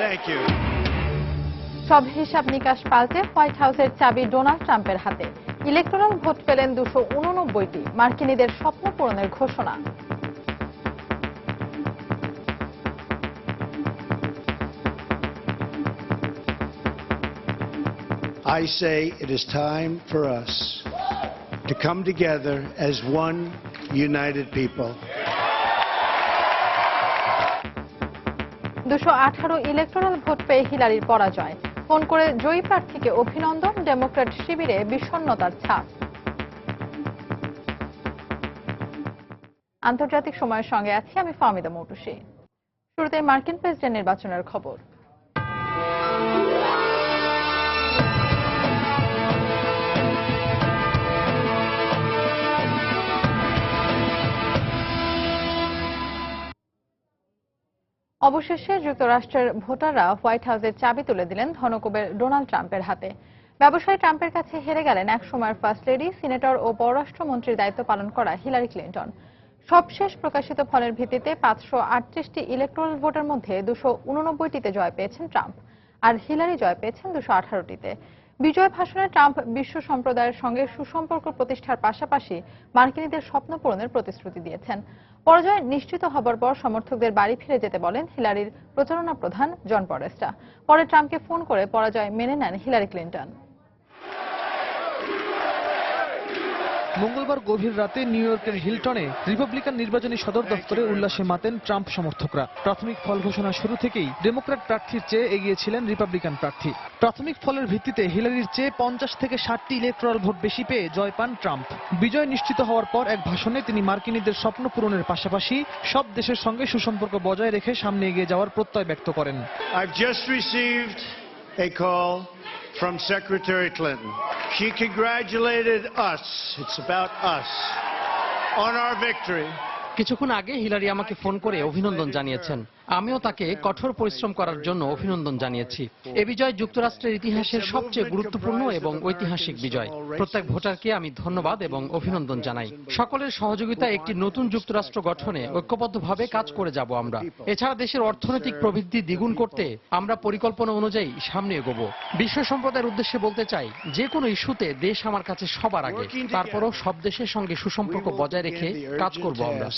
Thank you. সব হিসাব নিকাশ পাল্টে হোয়াইট হাউসের চাবি ডোনাল্ড ট্রাম্পের হাতে। ইলেকটোরাল ভোট পেলেন 289টি। মার্কিনীদের স্বপ্ন পূরণের ঘোষণা। I say it is time for us to come together as one united people. 218 electoral vote পেয়ে হিলারির পরাজয়। ফোন করে জয়ী প্রার্থীকে অভিনন্দন। ডেমোক্র্যাট শিবিরে বিষণ্ণতার ছাপ। আন্তর্জাতিক সময়ের সঙ্গে আছি আমি ফাহমিদা মৌটুসী। শুরুতে মার্কিন প্রেসিডেন্ট নির্বাচনের খবর। অবশেষে যুক্তরাষ্ট্রের ভোটাররা হোয়াইট হাউসের চাবি তুলে দিলেন ধনকুবের ডোনাল্ড ট্রাম্পের হাতে। ব্যবসায়ী ট্রাম্পের কাছে হেরে গেলেন একসময়ের ফার্স্ট লেডি, সিনেটর ও পররাষ্ট্রমন্ত্রীর দায়িত্ব পালন করা হিলারি ক্লিন্টন। সবশেষ প্রকাশিত ফলের ভিত্তিতে 538টি ইলেকটোরাল ভোটের মধ্যে 289টিতে জয় পেয়েছেন ট্রাম্প, আর হিলারি জয় পেয়েছেন 218টিতে। বিজয় ভাষণে ট্রাম্প বিশ্ব সম্প্রদায়ের সঙ্গে সুসম্পর্ক প্রতিষ্ঠার পাশাপাশি মার্কিনীদের স্বপ্ন পূরণের প্রতিশ্রুতি দিয়েছেন। পরাজয় নিশ্চিত হবার পর সমর্থকদের বাড়ি ফিরে যেতে বলেন হিলারির প্রচারণা প্রধান জন পডেস্টা। পরে ট্রাম্পকে ফোন করে পরাজয় মেনে নেন হিলারি ক্লিন্টন। মঙ্গলবার গভীর রাতে নিউ ইয়র্কের হিলটনে রিপাবলিকান নির্বাচনী সদর দফতরে উল্লাসে মাতেন ট্রাম্প সমর্থকরা। প্রাথমিক ফল ঘোষণা শুরু থেকেই ডেমোক্র্যাট প্রার্থীর চেয়ে এগিয়ে ছিলেন রিপাবলিকান প্রার্থী। প্রাথমিক ফলের ভিত্তিতে হিলারির চেয়ে 50 থেকে 60টি ইলেকটোরাল ভোট বেশি পেয়ে জয় পান ট্রাম্প। বিজয় নিশ্চিত হওয়ার পর এক ভাষণে তিনি মার্কিনীদের স্বপ্ন পূরণের পাশাপাশি সব দেশের সঙ্গে সুসম্পর্ক বজায় রেখে সামনে এগিয়ে যাওয়ার প্রত্যয় ব্যক্ত করেন। I've just received a call from Secretary Clinton. She congratulated us. It's about us on our victory. কিছুক্ষণ আগে হিলারি আমাকে ফোন করে অভিনন্দন জানিয়েছেন। আমিও তাকে কঠোর পরিশ্রম করার জন্য অভিনন্দন জানিয়েছি। এ বিজয় যুক্তরাষ্ট্রের ইতিহাসের সবচেয়ে গুরুত্বপূর্ণ এবং ঐতিহাসিক বিজয়। প্রত্যেক ভোটারকে আমি ধন্যবাদ এবং অভিনন্দন জানাই। সকলের সহযোগিতায় একটি নতুন যুক্তরাষ্ট্র গঠনে ঐক্যবদ্ধভাবে কাজ করে যাব আমরা। এছাড়া দেশের অর্থনৈতিক প্রবৃদ্ধি দ্বিগুণ করতে আমরা পরিকল্পনা অনুযায়ী সামনে এগোবো। বিশ্ব সম্প্রদায়ের উদ্দেশ্যে বলতে চাই, যে কোনো ইস্যুতে দেশ আমার কাছে সবার আগে। তারপরও সব দেশের সঙ্গে সুসম্পর্ক বজায় রেখে কাজ করব আমরা।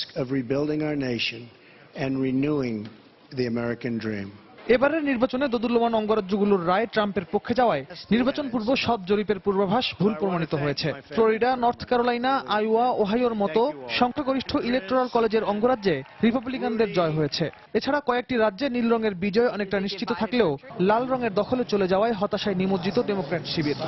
The American dream. এবারের নির্বাচনে দোদুল্যমান অঙ্গরাজ্যগুলোর রায় ট্রাম্পের পক্ষে যাওয়ায় নির্বাচন পূর্ব সব জরিপের পূর্বাভাস ভুল প্রমাণিত হয়েছে। ফ্লোরিডা, নর্থ ক্যারোলাইনা, আইওয়া, ওহাইওর মতো সংখ্যাগরিষ্ঠ ইলেকটোরাল কলেজের অঙ্গরাজ্যে রিপাবলিকানদের জয় হয়েছে। এছাড়া কয়েকটি রাজ্যে নীল রঙের বিজয় অনেকটা নিশ্চিত থাকলেও লাল রঙের দখলে চলে যাওয়ায় হতাশায় নিমজ্জিত ডেমোক্র্যাট শিবির।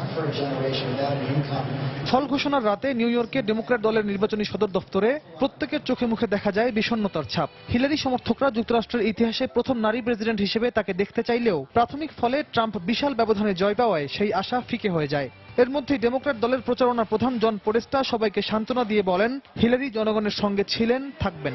ফল ঘোষণার রাতে নিউ ইয়র্কে ডেমোক্র্যাট দলের নির্বাচনী সদর দফতরে প্রত্যেকের চোখে মুখে দেখা যায় বিষণ্ণতার ছাপ। হিলারি সমর্থকরা যুক্তরাষ্ট্রের ইতিহাসে প্রথম নারী প্রেসিডেন্ট হিসেবে তাকে দেখতে চাইলেও প্রাথমিক ফলে ট্রাম্প বিশাল ব্যবধানে জয় পাওয়ায় সেই আশা ফিকে হয়ে যায়। এর মধ্যে ডেমোক্র্যাট দলের প্রচারণা প্রধান জন পডেস্টা সবাইকে সান্ত্বনা দিয়ে বলেন, হিলারি জনগণের সঙ্গে ছিলেন, থাকবেন।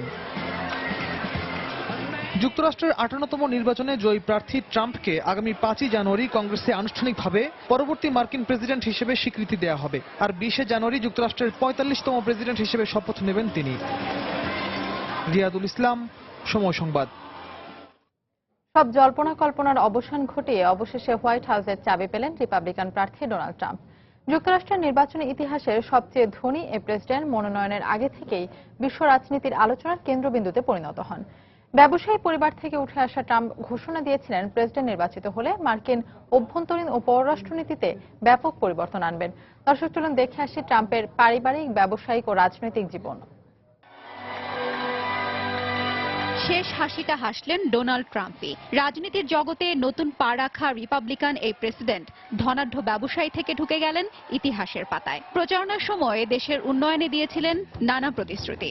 যুক্তরাষ্ট্রের 58তম নির্বাচনে জয়ী প্রার্থী ট্রাম্পকে আগামী 5ই জানুয়ারি কংগ্রেসে আনুষ্ঠানিকভাবে পরবর্তী মার্কিন প্রেসিডেন্ট হিসেবে স্বীকৃতি দেওয়া হবে, আর 20শে জানুয়ারি যুক্তরাষ্ট্রের 45তম প্রেসিডেন্ট হিসেবে শপথ নেবেন তিনি। রিয়াদুল ইসলাম, সময় সংবাদ। সব জল্পনা কল্পনার অবসান ঘটিয়ে অবশেষে হোয়াইট হাউসের চাবি পেলেন রিপাবলিকান প্রার্থী ডোনাল্ড ট্রাম্প। যুক্তরাষ্ট্রের নির্বাচনী ইতিহাসের সবচেয়ে ধনী এ প্রেসিডেন্ট মনোনয়নের আগে থেকেই বিশ্ব রাজনীতির আলোচনার কেন্দ্রবিন্দুতে পরিণত হন। ব্যবসায়ী পরিবার থেকে উঠে আসা ট্রাম্প ঘোষণা দিয়েছিলেন প্রেসিডেন্ট নির্বাচিত হলে মার্কিন অভ্যন্তরীণ ও পররাষ্ট্রনীতিতে ব্যাপক পরিবর্তন আনবেন। দর্শক চলুন দেখে আসি ট্রাম্পের পারিবারিক, ব্যবসায়িক ও রাজনৈতিক জীবন। শেষ হাসিটা হাসলেন ডোনাল্ড ট্রাম্পই। রাজনীতির জগতে নতুন পা রাখা রিপাবলিকান এই প্রেসিডেন্ট ধনাঢ্য ব্যবসায়ী থেকে ঢুকে গেলেন ইতিহাসের পাতায়। প্রচারণার সময় দেশের উন্নয়নে দিয়েছিলেন নানা প্রতিশ্রুতি।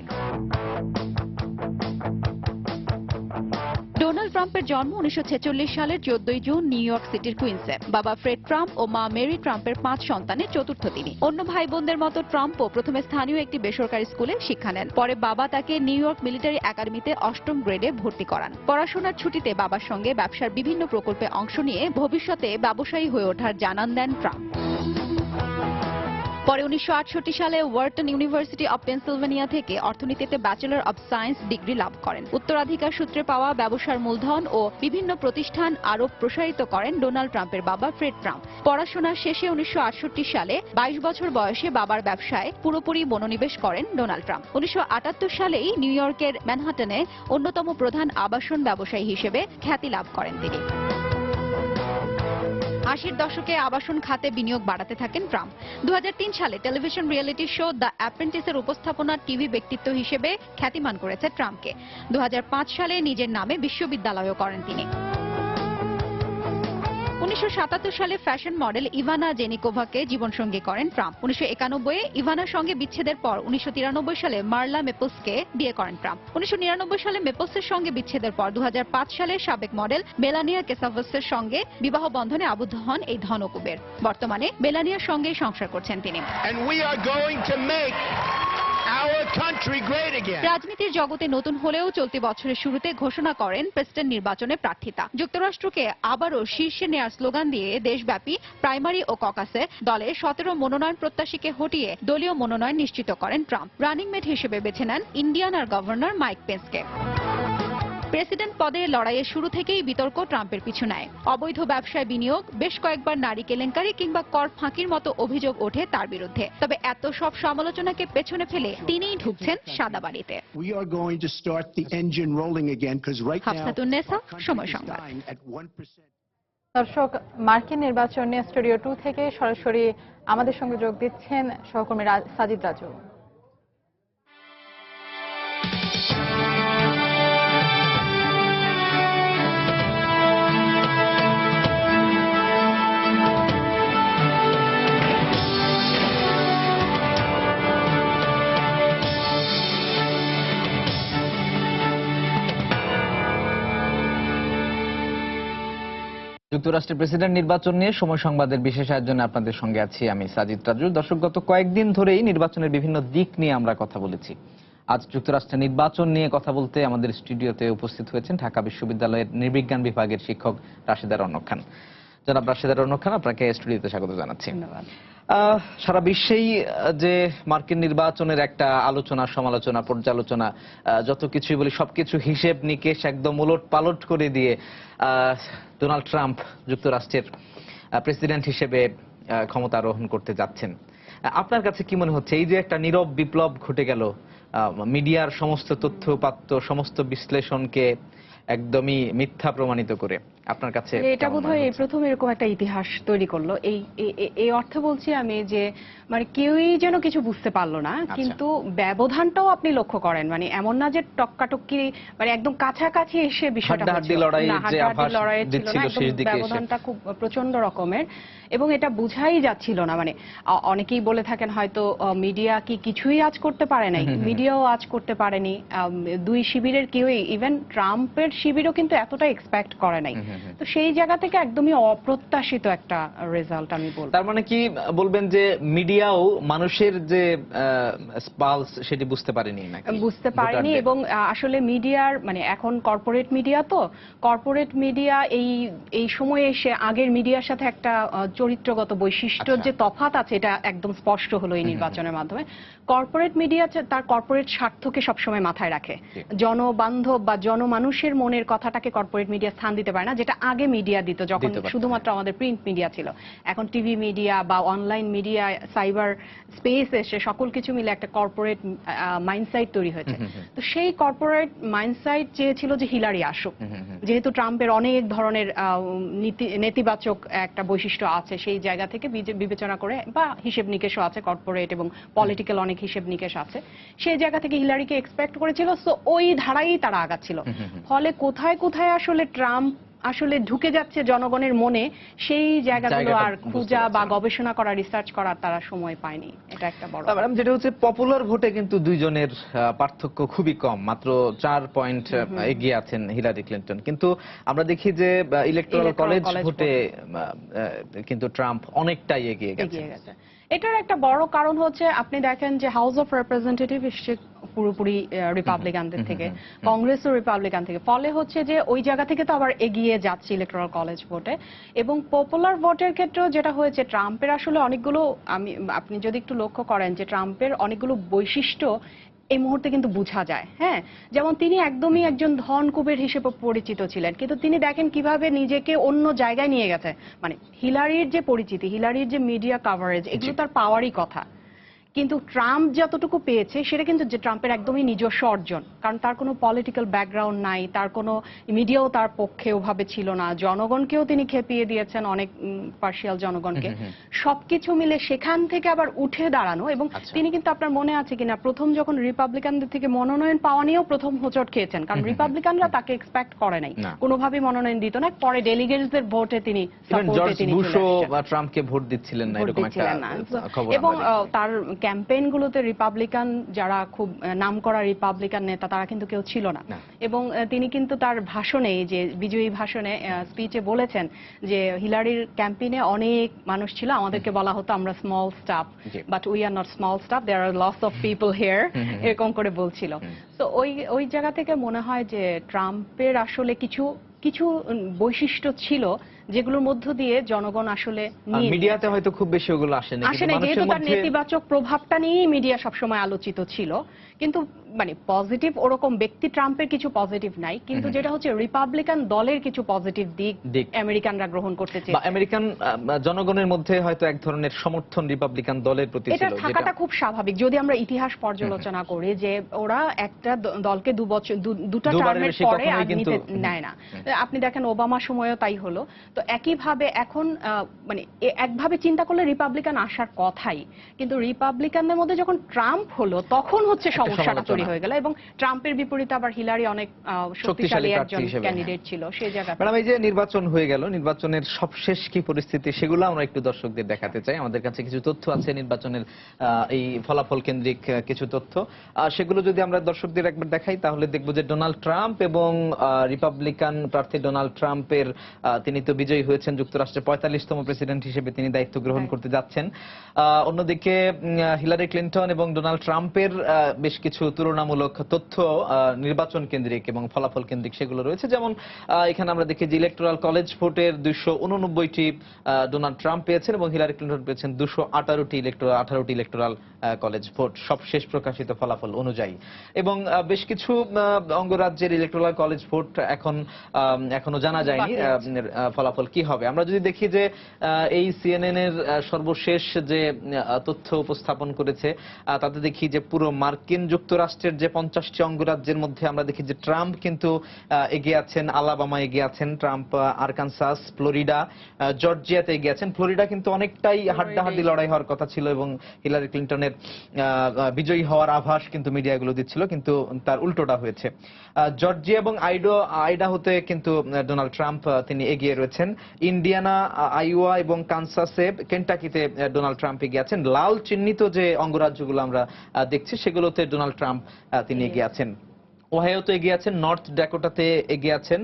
ডোনাল্ড ট্রাম্পের জন্ম 1946 সালের 14 জুন নিউ ইয়র্ক সিটির কুইন্সে। বাবা ফ্রেড ট্রাম্প ও মা মেরি ট্রাম্পের 5 সন্তানের চতুর্থ তিনি। অন্য ভাই বোনদের মতো ট্রাম্পও প্রথমে স্থানীয় একটি বেসরকারি স্কুলে শিক্ষা নেন। পরে বাবা তাকে নিউ ইয়র্ক মিলিটারি একাডেমিতে 8ম গ্রেডে ভর্তি করান। পড়াশোনার ছুটিতে বাবার সঙ্গে ব্যবসার বিভিন্ন প্রকল্পে অংশ নিয়ে ভবিষ্যতে ব্যবসায়ী হয়ে ওঠার জানান দেন ট্রাম্প। পরে 1968 সালে ওয়ার্টন ইউনিভার্সিটি অব পেনসিলভেনিয়া থেকে অর্থনীতিতে ব্যাচেলর অব সায়েন্স ডিগ্রি লাভ করেন। উত্তরাধিকার সূত্রে পাওয়া ব্যবসার মূলধন ও বিভিন্ন প্রতিষ্ঠান আরো প্রসারিত করেন ডোনাল্ড ট্রাম্পের বাবা ফ্রেড ট্রাম্প। পড়াশোনা শেষে 1968 সালে 22 বছর বয়সে বাবার ব্যবসায় পুরোপুরি মনোনিবেশ করেন ডোনাল্ড ট্রাম্প। 1978 সালেই নিউ ইয়র্কের ম্যানহাটনে অন্যতম প্রধান আবাসন ব্যবসায়ী হিসেবে খ্যাতি লাভ করেন তিনি। 80 দশকে আবাসন খাতে বিনিয়োগ বাড়াতে থাকেন ট্রাম্প। 2003 সালে টেলিভিশন রিয়েলিটি শো দ্য অ্যাপ্রেন্টিসের উপস্থাপনা টিভি ব্যক্তিত্ব হিসেবে খ্যাতিমান করেছে ট্রাম্পকে। 2005 সালে নিজের নামে বিশ্ববিদ্যালয়ও করেন তিনি। 1977 সালে ফ্যাশন মডেল ইভানা জেনিকোভাকে জীবনসঙ্গী করেন ট্রাম্প। 1991 ইভানার সঙ্গে বিচ্ছেদের পর 1993 সালে মার্লা মেপলসকে বিয়ে করেন ট্রাম্প। 1999 সালে মেপলসের সঙ্গে বিচ্ছেদের পর 2005 সালে সাবেক মডেল মেলানিয়া কেসাভসের সঙ্গে বিবাহ বন্ধনে আবদ্ধ হন এই ধনকুবের। বর্তমানে মেলানিয়ার সঙ্গে সংসার করছেন তিনি। রাজনীতির জগতে নতুন হলেও চলতি বছরের শুরুতে ঘোষণা করেন প্রেসিডেন্ট নির্বাচনে প্রার্থিতা। যুক্তরাষ্ট্রকে আবারও শীর্ষে নেওয়ার স্লোগান দিয়ে দেশব্যাপী প্রাইমারি ও ককাসে দলের 17 মনোনয়ন প্রত্যাশীকে হটিয়ে দলীয় মনোনয়ন নিশ্চিত করেন ট্রাম্প। রানিং মেট হিসেবে বেছে নেন ইন্ডিয়ানার গভর্নর মাইক পেন্সকে। প্রেসিডেন্ট পদে লড়াইয়ের শুরু থেকেই বিতর্ক ট্রাম্পের পিছু নেয়। অবৈধ ব্যবসায় বিনিয়োগ, বেশ কয়েকবার নারী কেলেঙ্কারি কিংবা কর ফাঁকির মতো অভিযোগ ওঠে তার বিরুদ্ধে। তবে এত সব সমালোচনাকে পেছনে ফেলে তিনিই ঢুকছেন সাদা বাড়িতে। হাফসাতুন্নেসা, সময় সংবাদ। দর্শক, মার্কিন নির্বাচন নিয়ে স্টুডিও 2 থেকে সরাসরি আমাদের সঙ্গে যোগ দিচ্ছেন সহকর্মী সাজিদ রাজু। যুক্তরাষ্ট্রের প্রেসিডেন্ট নির্বাচন নিয়ে সময় সংবাদের বিশেষ আয়োজনে আপনাদের সঙ্গে আছি আমি সাজিদ রাজু। দর্শক, গত কয়েকদিন ধরেই নির্বাচনের বিভিন্ন দিক নিয়ে আমরা কথা বলেছি। আজ যুক্তরাষ্ট্রের নির্বাচন নিয়ে কথা বলতে আমাদের স্টুডিওতে উপস্থিত হয়েছেন ঢাকা বিশ্ববিদ্যালয়ের নৃবিজ্ঞান বিভাগের শিক্ষক রাশেদা রৌনক খান। জনাব রাশেদা রৌনক খান, আপনাকে স্টুডিওতে স্বাগত জানাচ্ছি। ধন্যবাদ। সারা বিশ্বেই যে মার্কিন নির্বাচনের একটা আলোচনা, সমালোচনা, পর্যালোচনা, যত কিছুই বলি সবকিছু হিসেব নিকেশ একদম উলট পালট করে দিয়ে ডোনাল্ড ট্রাম্প যুক্তরাষ্ট্রের প্রেসিডেন্ট হিসেবে ক্ষমতা আরোহণ করতে যাচ্ছেন। আপনার কাছে কি মনে হচ্ছে, এই যে একটা নীরব বিপ্লব ঘটে গেল, মিডিয়ার সমস্ত তথ্যপাত্র, সমস্ত বিশ্লেষণকে একদমই মিথ্যা প্রমাণিত করে, আপনার কাছে এটা বোধহয় এই প্রথম এরকম একটা ইতিহাস তৈরি করলো। এই অর্থে বলছি আমি যে মানে কেউই যেন কিছু বুঝতে পারলো না, কিন্তু ব্যবধানটাও আপনি লক্ষ্য করেন, মানে এমন না যে টক্কাটক্কি, মানে একদম কাছাকাছি এসে বিষয়টা লড়াই ছিল না, ব্যবধানটা খুব প্রচন্ড রকমের, এবং এটা বুঝাই যাচ্ছিল না। মানে অনেকেই বলে থাকেন হয়তো মিডিয়া কি কিছুই আজ করতে পারে নাই, মিডিয়াও আজ করতে পারেনি, দুই শিবিরের কেউই, ইভেন ট্রাম্পের শিবিরও কিন্তু এতটা এক্সপেক্ট করে নাই। তো সেই জায়গা থেকে একদমই অপ্রত্যাশিত একটা রেজাল্ট আমি বলবো। তার মানে কি বলবেন যে মিডিয়াও মানুষের যে পালস সেটি বুঝতে পারেনি, বুঝতে পারেনি, এবং আসলে মিডিয়ার মানে এখন কর্পোরেট মিডিয়া, তো কর্পোরেট মিডিয়া এই সময়ে এসে আগের মিডিয়ার সাথে একটা চরিত্রগত বৈশিষ্ট্যের যে তফাৎ আছে এটা একদম স্পষ্ট হলো এই নির্বাচনের মাধ্যমে। কর্পোরেট মিডিয়া তার কর্পোরেট স্বার্থকে সবসময় মাথায় রাখে, জনবান্ধব বা জনমানুষের মনের কথাটাকে কর্পোরেট মিডিয়া স্থান দিতে পারে না, যেটা আগে মিডিয়া দিত যখন শুধুমাত্র আমাদের প্রিন্ট মিডিয়া ছিল। এখন টিভি মিডিয়া বা অনলাইন মিডিয়া, সাইবার স্পেস এসে সকল কিছু মিলে একটা কর্পোরেট মাইন্ডসেট তৈরি হয়েছে। তো সেই কর্পোরেট মাইন্ডসেট চেয়েছিল যে হিলারি আসুক, যেহেতু ট্রাম্পের অনেক ধরনের নেতিবাচক একটা বৈশিষ্ট্য আছে, সেই জায়গা থেকে বিবেচনা করে, বা হিসেব নিকেশও আছে কর্পোরেট এবং পলিটিক্যাল অনেক হিসেব নিকেশ আছে, সেই জায়গা থেকে হিলারিকে এক্সপেক্ট করেছিল। সো ওই ধারাই তারা আগাচ্ছিল। ফলে কোথায় কোথায় আসলে ট্রাম্প আসলে ঢুকে যাচ্ছে জনগণের মনে, সেই জায়গাগুলো আর খোঁজা বা গবেষণা করা, রিসার্চ করার তারা সময় পায়নি। এটা একটা বড় ম্যাডাম, যেটা হচ্ছে পপুলার ভোটে কিন্তু দুইজনের পার্থক্য খুবই কম, মাত্র 4 পয়েন্ট এগিয়ে আছেন হিলারি ক্লিন্টন। কিন্তু আমরা দেখি যে ইলেকটোরাল কলেজ ভোটে কিন্তু ট্রাম্প অনেকটাই এগিয়ে গেছে। এটার একটা বড় কারণ হচ্ছে আপনি দেখেন যে হাউস অফ রিপ্রেজেন্টেটিভ এসছে পুরোপুরি রিপাবলিকানদের থেকে, কংগ্রেসও রিপাবলিকান থেকে, ফলে হচ্ছে যে ওই জায়গা থেকে তো আবার এগিয়ে যাচ্ছে ইলেকটোরাল কলেজ ভোটে। এবং পপুলার ভোটের ক্ষেত্রেও যেটা হয়েছে, ট্রাম্পের আসলে অনেকগুলো, আপনি যদি একটু লক্ষ্য করেন যে ট্রাম্পের অনেকগুলো বৈশিষ্ট্য এই মুহূর্তে কিন্তু বোঝা যায়। হ্যাঁ, যেমন তিনি একদমই একজন ধন কুবের হিসেবে পরিচিত ছিলেন, কিন্তু তিনি দেখেন কিভাবে নিজেকে অন্য জায়গায় নিয়ে গেছে। মানে হিলারির যে পরিচিতি, হিলারির যে মিডিয়া কভারেজ, এগুলো তার পাওয়ারই কথা। কিন্তু ট্রাম্প যতটুকু পেয়েছে সেটা কিন্তু যে ট্রাম্পের একদমই নিজস্ব অর্জন, কারণ তার কোনো পলিটিক্যাল ব্যাকগ্রাউন্ড নাই, তার কোনো মিডিয়াও তার পক্ষে ওভাবে ছিল না, জনগণকেও তিনি খেপিয়ে দিয়েছেন, অনেক পার্শিয়াল জনগণকে। সবকিছু মিলে সেখান থেকে আবার উঠে দাঁড়ানো, এবং তিনি কিন্তু, আপনার মনে আছে কিনা, প্রথম যখন রিপাবলিকানদের থেকে মনোনয়ন পাওয়া নিয়েও প্রথম হোঁচট খেয়েছেন, কারণ রিপাবলিকানরা তাকে এক্সপেক্ট করে নাই, কোনোভাবেই মনোনয়ন দিত না। পরে ডেলিগেটসদের ভোটে তিনি ট্রাম্পকে ভোট দিচ্ছিলেন না, এরকম একটা খবর। এবং তার ক্যাম্পেইনগুলোতে রিপাবলিকান যারা খুব নামকরা রিপাবলিকান নেতা, তারা কিন্তু কেউ ছিল না। এবং তিনি কিন্তু তার ভাষণে, যে বিজয়ী ভাষণে, স্পিচে বলেছেন যে হিলারির ক্যাম্পেইনে অনেক মানুষ ছিল, আমাদেরকে বলা হতো আমরা small staff, but we are not small staff, there are lots of people here, এরকম করে বলছিল। তো ওই জায়গা থেকে মনে হয় যে ট্রাম্পের আসলে কিছু কিছু বৈশিষ্ট্য ছিল যেগুলোর মধ্য দিয়ে জনগণ আসলে মিডিয়াতে হয়তো খুব বেশি ওগুলো আসেনি, যেহেতু তার নেতিবাচক প্রভাবটা নিয়েই মিডিয়া সবসময় আলোচিত ছিল। কিন্তু মানে পজিটিভ ওরকম ব্যক্তি ট্রাম্পের কিছু পজিটিভ নাই, কিন্তু যেটা হচ্ছে রিপাবলিকান দলের কিছু পজিটিভ দিক আমেরিকানরা গ্রহণ করতে চেয়েছে। আমেরিকান জনগণের মধ্যে হয়তো এক ধরনের সমর্থন রিপাবলিকান দলের প্রতি ছিল, এটা থাকাটা খুব স্বাভাবিক। যদি আমরা ইতিহাস পর্যালোচনা করি, যে ওরা একটা দলকে দুটা টার্মের পরে আর নিতে নেয় না। আপনি দেখেন ওবামার সময়ও তাই হলো। তো একইভাবে এখন মানে একভাবে চিন্তা করলে রিপাবলিকান আসার কথাই, কিন্তু রিপাবলিকানদের মধ্যে যখন ট্রাম্প হলো তখন হচ্ছে সমস্যাটা তৈরি হয়ে গেল। এবং ট্রাম্পের বিপরীতে আবার হিলারি অনেক শক্তিশালী একজন ক্যান্ডিডেট ছিল সেই জায়গায়। ম্যাডাম, এই যে নির্বাচন হয়ে গেল, নির্বাচনের সবশেষ কি পরিস্থিতি সেগুলো আমরা একটু দর্শকদের দেখাতে চাই। আমাদের কাছে কিছু তথ্য আছে নির্বাচনের, এই ফলাফল কেন্দ্রিক কিছু তথ্য, সেগুলো যদি আমরা দর্শকদের একবার দেখাই তাহলে দেখবো যে ডোনাল্ড ট্রাম্প এবং রিপাবলিকান প্রার্থী ডোনাল্ড ট্রাম্পের, তিনি তো বিজয়ী হয়েছেন, যুক্তরাষ্ট্রের 45তম প্রেসিডেন্ট হিসেবে তিনি দায়িত্ব গ্রহণ করতে যাচ্ছেন। অন্যদিকে হিলারি ক্লিনটন এবং ডোনাল্ড ট্রাম্পের বেশ কিছু তুলনামূলক তথ্য নির্বাচন কেন্দ্রিক এবং ফলাফল কেন্দ্রিক সেগুলো রয়েছে। যেমন এখানে আমরা দেখি যে ইলেকটোরাল কলেজ ভোটের 289টি ডোনাল্ড ট্রাম্প পেয়েছেন এবং হিলারি ক্লিনটন পেয়েছেন 218টি ইলেকটোরাল কলেজ ভোট, সবশেষ প্রকাশিত ফলাফল অনুযায়ী। এবং বেশ কিছু অঙ্গরাজ্যের ইলেকটোরাল কলেজ ভোট এখনো জানা যায়নি ফলাফল কি হবে। আমরা যদি দেখি যে এই সিএনএন এর সর্বশেষ যে তথ্য উপস্থাপন করেছে, তাতে দেখি যে পুরো মার্কিন যুক্তরাষ্ট্রের যে 50টি অঙ্গরাজ্যের মধ্যে আমরা দেখি যে ট্রাম্প কিন্তু এগিয়ে আছেন, আলাবামা এগিয়ে আছেন ট্রাম্প, আরকানসাস, ফ্লোরিডা, জর্জিয়াতে এগিয়ে আছেন। ফ্লোরিডা কিন্তু অনেকটাই হাড্ডাহাড্ডি লড়াই হওয়ার কথা ছিল এবং হিলারি ক্লিনটনের বিজয়ী হওয়ার আভাস কিন্তু মিডিয়াগুলো দিচ্ছিল, কিন্তু তার উল্টোটা হয়েছে। জর্জিয়া এবং আইডাহোতে কিন্তু ডোনাল্ড ট্রাম্প তিনি এগিয়ে রয়েছেন। ইন্ডিয়ানা, আইওয়া এবং কানসাসে, কেন্টাকিতে ডোনাল্ড ট্রাম্প এগিয়ে আছেন। লাল চিহ্নিত যে অঙ্গরাজ্যগুলো আমরা দেখছি সেগুলোতে ডোনাল্ড ট্রাম্প তিনি এগিয়ে আছেন। ওহাইওতে এগিয়ে আছেন, নর্থ ড্যাকোটাতে এগিয়ে আছেন,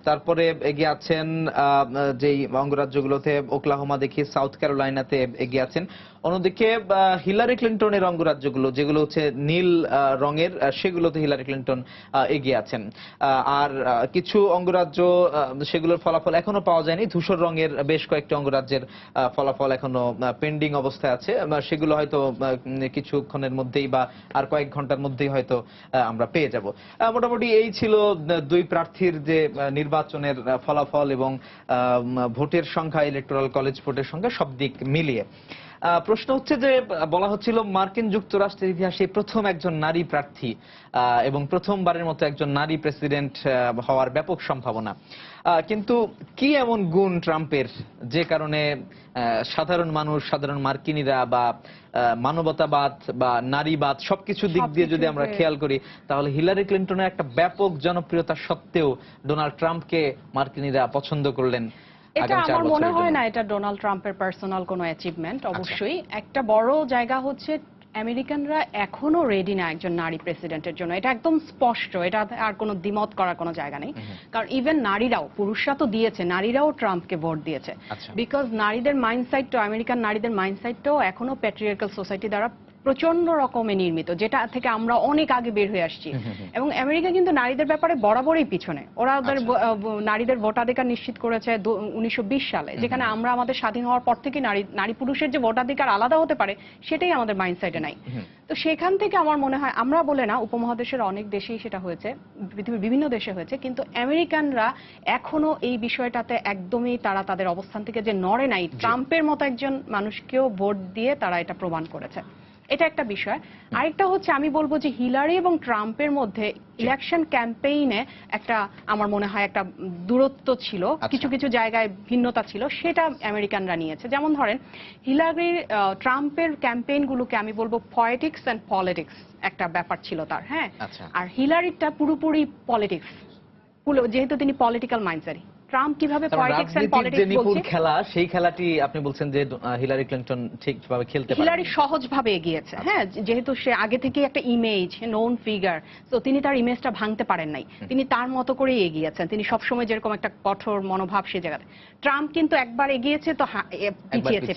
তারপরে এগিয়ে আছেন যেই অঙ্গরাজ্যগুলোতে ওকলাহোমা দেখি, সাউথ ক্যারোলাইনাতে এগিয়ে আছেন। অন্যদিকে হিলারি ক্লিনটনের অঙ্গরাজ্যগুলো যেগুলো হচ্ছে নীল রঙের, সেগুলোতে হিলারি ক্লিনটন এগিয়ে আছেন। আর কিছু অঙ্গরাজ্য সেগুলোর ফলাফল এখনো পাওয়া যায়নি, ধূসর রঙের বেশ কয়েকটি অঙ্গরাজ্যের ফলাফল এখনো পেন্ডিং অবস্থায় আছে, সেগুলো হয়তো কিছুক্ষণের মধ্যেই বা আর কয়েক ঘন্টার মধ্যেই হয়তো আমরা পেয়ে যাব। মোটামুটি এই ছিল দুই প্রার্থীর যে নির্বাচনের ফলাফল এবং ভোটের সংখ্যা, ইলেকটোরাল কলেজ ভোটের সংখ্যা সব দিক মিলিয়ে। প্রশ্ন হচ্ছে যে বলা হচ্ছিল মার্কিন যুক্তরাষ্ট্রের ইতিহাসে প্রথম একজন নারী প্রার্থী এবং প্রথমবারের মতো একজন নারী প্রেসিডেন্ট হওয়ার ব্যাপক সম্ভাবনা, কিন্তু কি এমন গুণ ট্রাম্পের যে কারণে সাধারণ মানুষ, সাধারণ মার্কিনীরা বা মানবতাবাদ বা নারীবাদ সবকিছু দিক দিয়ে যদি আমরা খেয়াল করি, তাহলে হিলারি ক্লিনটনের একটা ব্যাপক জনপ্রিয়তা সত্ত্বেও ডোনাল্ড ট্রাম্পকে মার্কিনীরা পছন্দ করলেন। এটা আমার মনে হয় না এটা ডোনাল্ড ট্রাম্পের পার্সোনাল কোনো অ্যাচিভমেন্ট। অবশ্যই একটা বড় জায়গা হচ্ছে আমেরিকানরা এখনো রেডি না একজন নারী প্রেসিডেন্টের জন্য, এটা একদম স্পষ্ট, এটা আর কোনো দ্বিমত করার কোনো জায়গা নেই। কারণ ইভেন নারীরাও, পুরুষরা তো দিয়েছে, নারীরাও ট্রাম্পকে ভোট দিয়েছে, বিকজ নারীদের মাইন্ডসেটটাও, আমেরিকান নারীদের মাইন্ডসেটটাও এখনো প্যাট্রিয়ার্কাল সোসাইটি দ্বারা প্রচন্ড রকমের নির্মিত, যেটা থেকে আমরা অনেক আগে বের হয়ে আসছি। এবং আমেরিকা কিন্তু নারীদের ব্যাপারে বরাবরই পিছনে, ওরা ওদের নারীদের ভোটাধিকার নিশ্চিত করেছে 1920 সালে, যেখানে আমরা আমাদের স্বাধীন হওয়ার পর থেকে নারী পুরুষের যে ভোটাধিকার আলাদা হতে পারে সেটাই আমাদের মাইন্ডসেটে নাই। তো সেখান থেকে আমার মনে হয়, আমরা বলে না, উপমহাদেশের অনেক দেশেই সেটা হয়েছে, পৃথিবীর বিভিন্ন দেশে হয়েছে, কিন্তু আমেরিকানরা এখনো এই বিষয়টাতে একদমই তারা তাদের অবস্থান থেকে যে নড়ে নাই, ট্রাম্পের মতো একজন মানুষকেও ভোট দিয়ে তারা এটা প্রমাণ করেছে। এটা একটা বিষয়। আরেকটা হচ্ছে, আমি বলবো যে হিলারি এবং ট্রাম্পের মধ্যে ইলেকশন ক্যাম্পেইনে একটা, আমার মনে হয় একটা দূরত্ব ছিল, কিছু কিছু জায়গায় ভিন্নতা ছিল, সেটা আমেরিকানরা নিয়েছে। যেমন ধরেন, হিলারির ট্রাম্পের ক্যাম্পেইনগুলোকে আমি বলবো পয়েটিক্স অ্যান্ড পলিটিক্স একটা ব্যাপার ছিল তার, হ্যাঁ। আর হিলারিটা পুরোপুরি পলিটিক্স, যেহেতু তিনি পলিটিক্যাল মাইন্ডসেট। ট্রাম্প কিভাবে পলিটিক্স এন্ড পলিটিক্স বলছে, খেলা, সেই খেলাটি আপনি বলছেন যে হিলারি ক্লিনটন ঠিকভাবে খেলতে পারেন। হিলারি সহজভাবে এগিয়েছে, হ্যাঁ, যেহেতু সে আগে থেকে একটা ইমেজ, নোন ফিগার, তো তিনি তার ইমেজটা ভাঙতে পারেন নাই, তিনি তার মতো করেই এগিয়েছেন। তিনি সবসময় যেরকম একটা কঠোর মনোভাব সে জায়গাতে, ট্রাম্প কিন্তু একবার এগিয়েছে তো